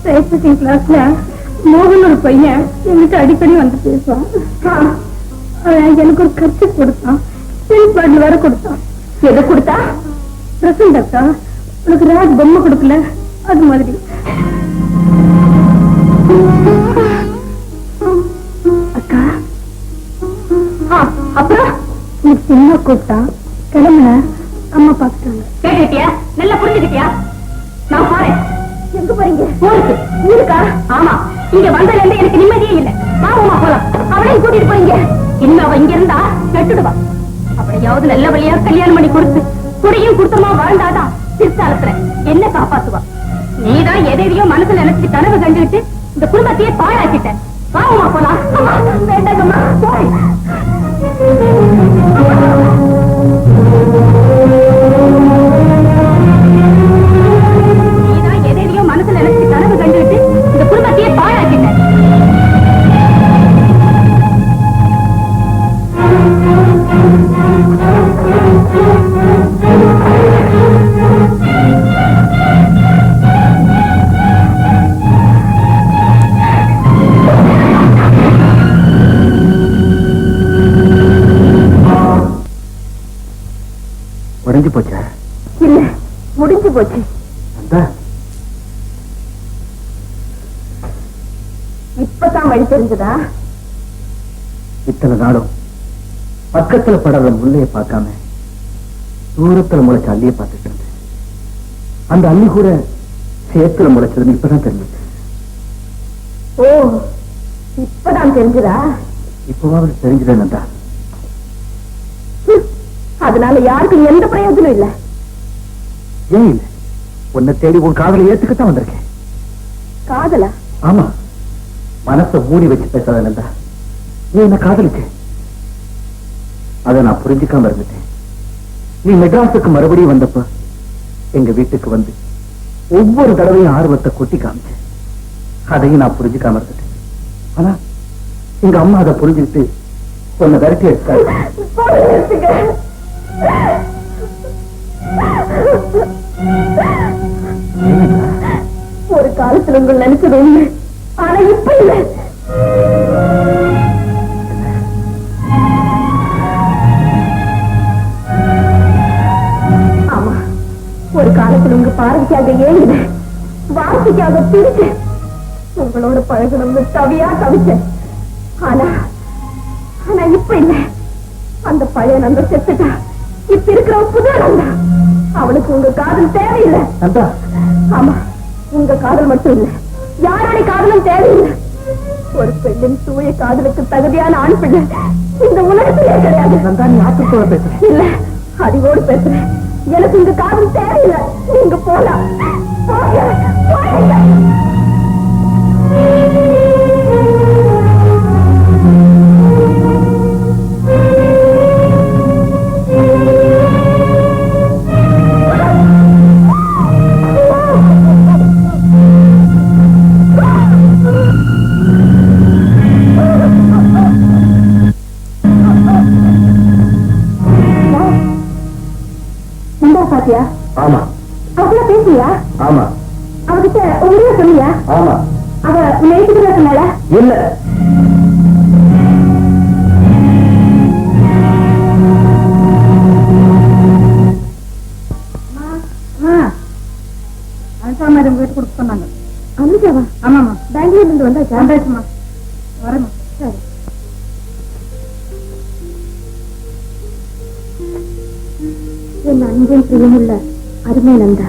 டைப்ரைட்டிங் கிளாஸ்ல மோகன் ஒரு பையன் என்கிட்ட அடிக்கடி வந்து பேசுவான். எனக்கு ஒரு கட்சி கொடுத்தான், பாட்டில் வேற கொடுத்தான். எதை கொடுத்தா? பிரசன்ட் அக்கா, உனக்கு ராஜ் பொம்மை கொடுக்கல அது மாதிரி. அக்கா, அப்புறம் நீ சின்ன கூப்பிட்டா கிளம்புன, அம்மா பாத்துட்டாங்க. கேட்டுக்கிட்டியா? நல்லா புரிஞ்சுக்கிட்டியா? நான் போறேன். எங்க போறீங்க? ஊருக்கு. ஊருக்கா? ஆமா, இங்க வந்ததுல இருந்து எனக்கு நிம்மதியே இல்லை. மாமா போலாம். அவளையும் கூட்டிட்டு போறீங்க. இன்னும் அவ இங்க இருந்தா கெட்டுடுவா. அப்படியாவது நல்ல வழியா கல்யாணம் பண்ணி கொடுத்து குடியும் குடுத்தமா வாழ்ந்தாதான் பிற்காலத்துல என்ன காப்பாத்துவா. நீதான் எதையோ மனசுல நினைச்சிட்டு கனவு கண்டுகிட்டு இந்த குடும்பத்தையே பாழாக்கிட்ட. வாமா போலாம். வேண்டாங்கம்மா, போய். நீதான் எதையோ மனசுல நினைச்சிட்டு கனவு கண்டுகிட்டு இந்த குடும்பத்தையே பாழாக்கிட்ட. முடிஞ்சு போச்சா? இல்ல, முடிஞ்சு போச்சு. இப்பதான் வழி தெரிஞ்சதா? இத்தனை நாளும் பக்கத்துல படுற முள்ளைய பார்க்காம தூரத்துல முளைச்ச அள்ளிய பார்த்துட்டு இருந்தேன். அந்த அள்ளி கூட சேத்துல முளைச்சதுன்னு இப்பதான் தெரிஞ்சது. ஓ, இப்பதான் தெரிஞ்சதா? இப்பவாவது தெரிஞ்சதுன்னு. அதனால யாருக்கும் எந்த பிரயோஜனம் இல்ல. ஏன் இல்ல? உன்னை தேடி உன் காதலை ஏத்துக்கத்தான் வந்திருக்கேன். காதலா? ஆமா, மனசை மூடி வச்சு பேசாத நந்தா. நீ என்ன காதலிச்ச, அதை நான் புரிஞ்சுக்காம இருந்துட்டேன். நீ மெட்ராஸுக்கு மறுபடியும் வந்தப்ப எங்க வீட்டுக்கு வந்து ஒவ்வொரு தடவையும் ஆர்வத்தை கொட்டி காமிச்சேன். அதையும் நான் புரிஞ்சுக்காம இருந்துட்டேன். ஆனா எங்க அம்மா அதை புரிஞ்சுக்கிட்டு உன்னை விரட்டி எடுத்தாங்க. ஒரு காலத்துல உங்கள் நினைச்சது உண்மை, ஆனா இப்ப இல்ல. ஆமா, ஒரு காலத்துல உங்க பார்வைக்காக ஏங்குது, வார்த்தைக்காக பிரிச்சு உங்களோட பழகணும்னு தவியா தவிச்சேன். ஆனா ஆனா இப்ப இல்ல. அந்த பழைய நண்பர் செத்துட்டா. இப்ப இருக்கிற புது நண்பர், அவனுக்கு உங்க காதல் தேவையில்லை. ஆமா, உங்க காதல் மட்டும் இல்ல, யாருடைய காதலும் தேவையில்லை. ஒரு பெண்ணின் தூய காதலுக்கு தகுதியான ஆண் பிள்ளை இந்த உலகத்திலே கிடையாது. இல்ல, அறிவோடு பேசுறேன். எனக்கு உங்க காதல் தேவையில்லை. நீங்க போலாம். பாத்தியா? ஆமா. அவள பேசியா? ஆமா. அவகிட்ட உண்மையா சொன்னியா? ஆமா. அவ நேற்றுக்கு சொன்னால? இல்ல. மேடம் வீட்டு கொடுக்க சொன்னாங்க. அனுஜாவா? ஆமாமா. பெங்களூர்ல இருந்து வந்தாச்சா? வந்தாச்சுமா. வரமா. சரி. என் அன்பின் பிரியமுள்ள அருமை நந்தா,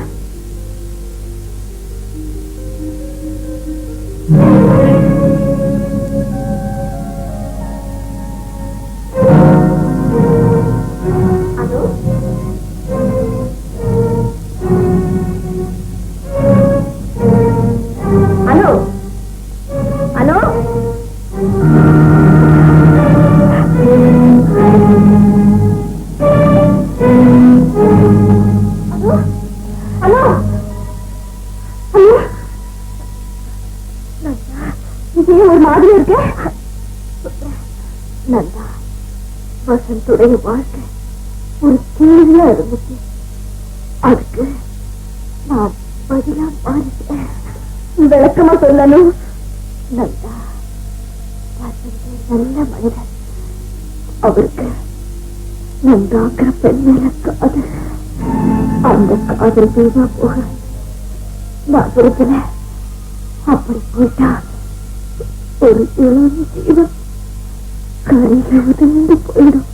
நந்தா, வசந்துடைய வாழ்க்கை ஒரு கேள்வியா இருந்துச்சு. அதுக்கு நான் பதிலா மாறிட்டேன். விளக்கமா சொல்லணும். நந்தா, வசந்த் நல்ல மனிதன். அவருக்கு நந்தாங்கிற பெண் மேல காதல். அந்த காதல் வீணா போக நான் விரும்பல. அப்படி போயிட்டா ஒரு இளம் ஜீவன் கரையில உதிர்ந்து போயிடும்.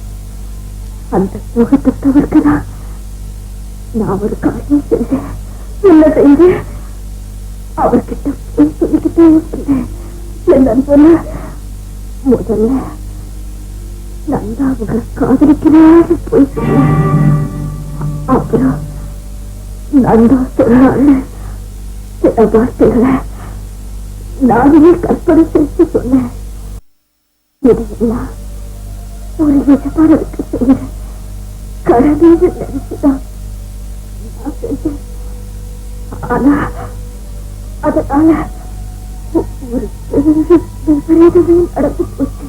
அந்த முகத்தை தவிர்க்கதான் நான் ஒரு காரியம் செஞ்சேன். என்ன செஞ்சேன்? அவர்கிட்ட போய் சொல்லிக்கிட்டே இருந்தேன். என்னன்னு சொன்ன, முதல்ல நந்தா அவங்களை காதலிக்கிறான்னு போய் சொன்னேன். அப்புறம் நந்தா சொன்னான்னு சில வார்த்தைகளை நானே கற்பனை செஞ்சு சொன்னேன். இதெல்லாம் ஒரு எஜமானருக்கு செய்ய கடமைன்னு நினைச்சுதான் நான் செஞ்சேன். ஆனா அதனால ஒரு விபரீதமே நடந்து போச்சு.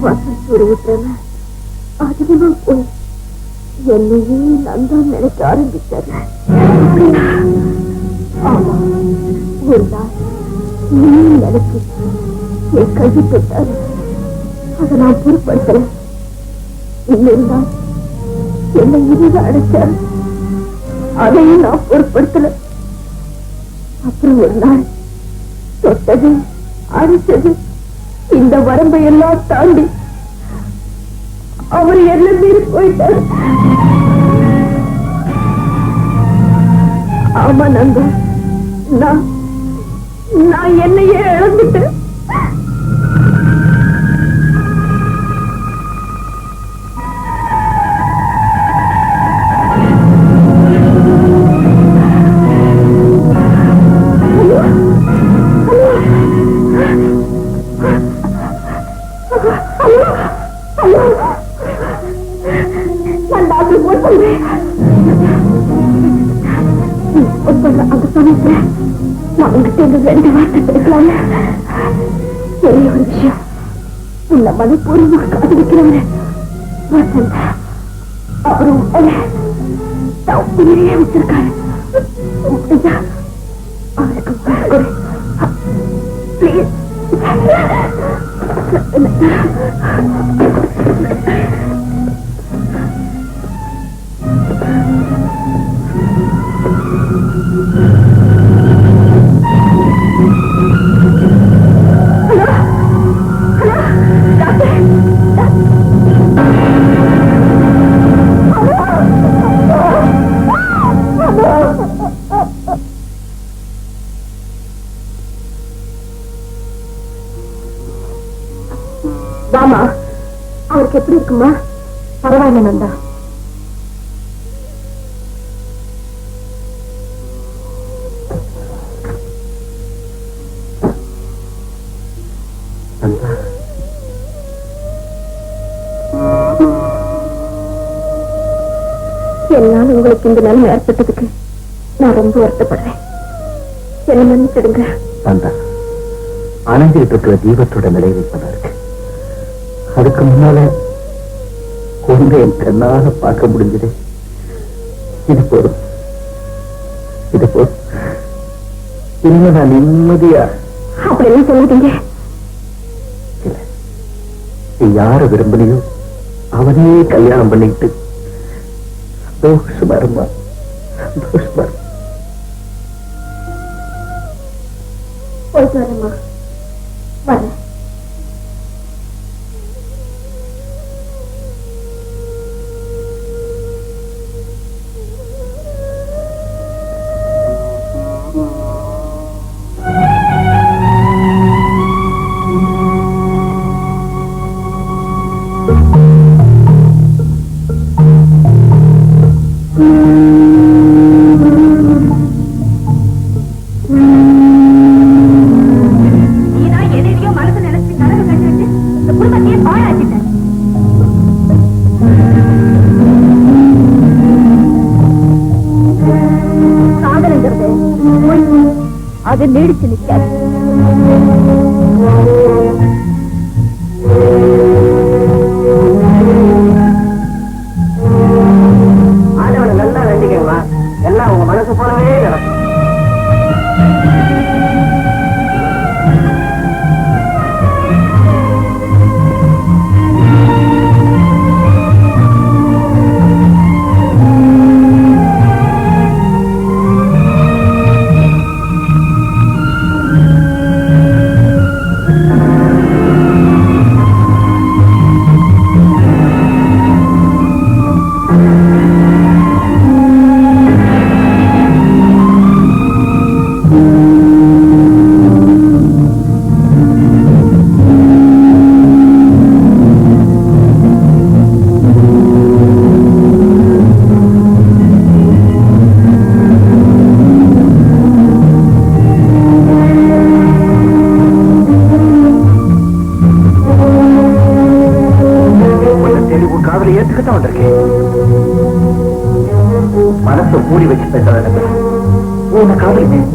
வசந்துடைய பிரம அதிகமா போய் என்னையே நந்தா நினைக்க ஆரம்பிச்சாரு. ஆமா, ஒரு நாள் நீ நினைச்சு என் கையை தொட்டாரு. அதை நான் பொருட்படுத்தல. இல்லைந்தான் என்னை இறுதி அடைச்சாரு. அதையும் நான் பொருட்படுத்தல. அப்புறம் ஒரு நாள் தொட்டது அடிச்சது இந்த வரம்பை எல்லாம் தாண்டி அவர் என்ன மீறி போயிட்டார். ஆமா நந்தா, நான் என்னையே இழந்துட்டேன். உன்னை மனப்பூர்வமாக காதலிக்கிறவரை வசந்த் அவரு உயிரையே வச்சிருக்காரு. அவருக்கு ஒரு ப்ளீஸ் வாமா. அவருக்கு எப்படி இருக்குமா? பரவாயில்ல நந்தா. என்னால் உங்களுக்கு இந்த நிலைமை ஏற்பட்டதுக்கு நான் ரொம்ப வருத்தப்படுறேன். என்ன மன்னிச்சிடுங்க. நந்தா, அணைஞ்சிட்டு இருக்கிற தீபத்தோட நிலை வைப்பதா இருக்கு. அதுக்கு முன்னால உன்னை என் கண்ணால பார்க்க முடிஞ்சது. இது போதும், இது போதும். இனிமே நான் நிம்மதியா. அப்படி என்ன சொல்லுறீங்க? இல்ல, நீ யார விரும்பலையோ அவனே கல்யாணம் பண்ணிட்டு சந்தோஷமா இருமா, சந்தோஷமா இருமா. போயிட்டு வரேம்மா. வரேன். அது நீடிச்சு நிற்காது. ஆண்டவனை நல்லா வேண்டிக்கங்களா, எல்லாம் உங்க மனசு போலவே நடக்கும். மனசை மூடி வச்சு பேசுறேன். உன்னை காதலிச்சேன்.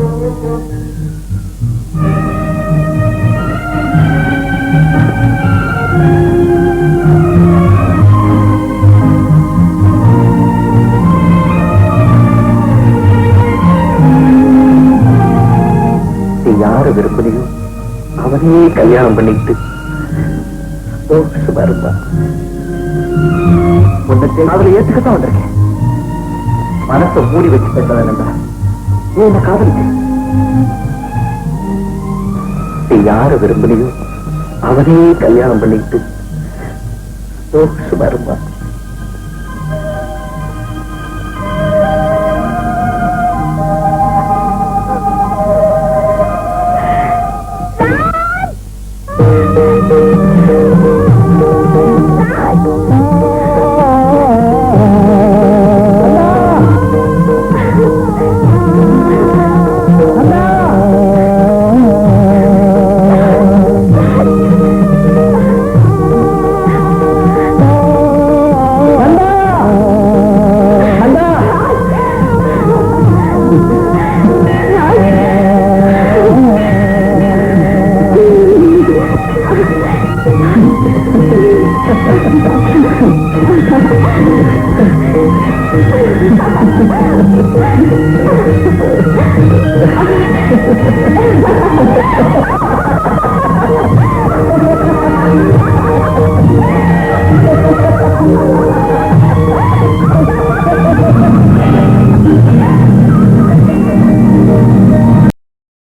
நீ யார விரும்பலையோ அவனே கல்யாணம் பண்ணிட்டு சந்தோஷமா இருந்தா. உன்னை காதலை ஏத்துக்கத்தான் வந்திருக்கேன். மனசை மூடி வச்சு பேசுறேன். உன்னை காதலிச்சேன். நீ யார விரும்பலையோ அவனே கல்யாணம் பண்ணிட்டு சந்தோஷமா இருந்தா.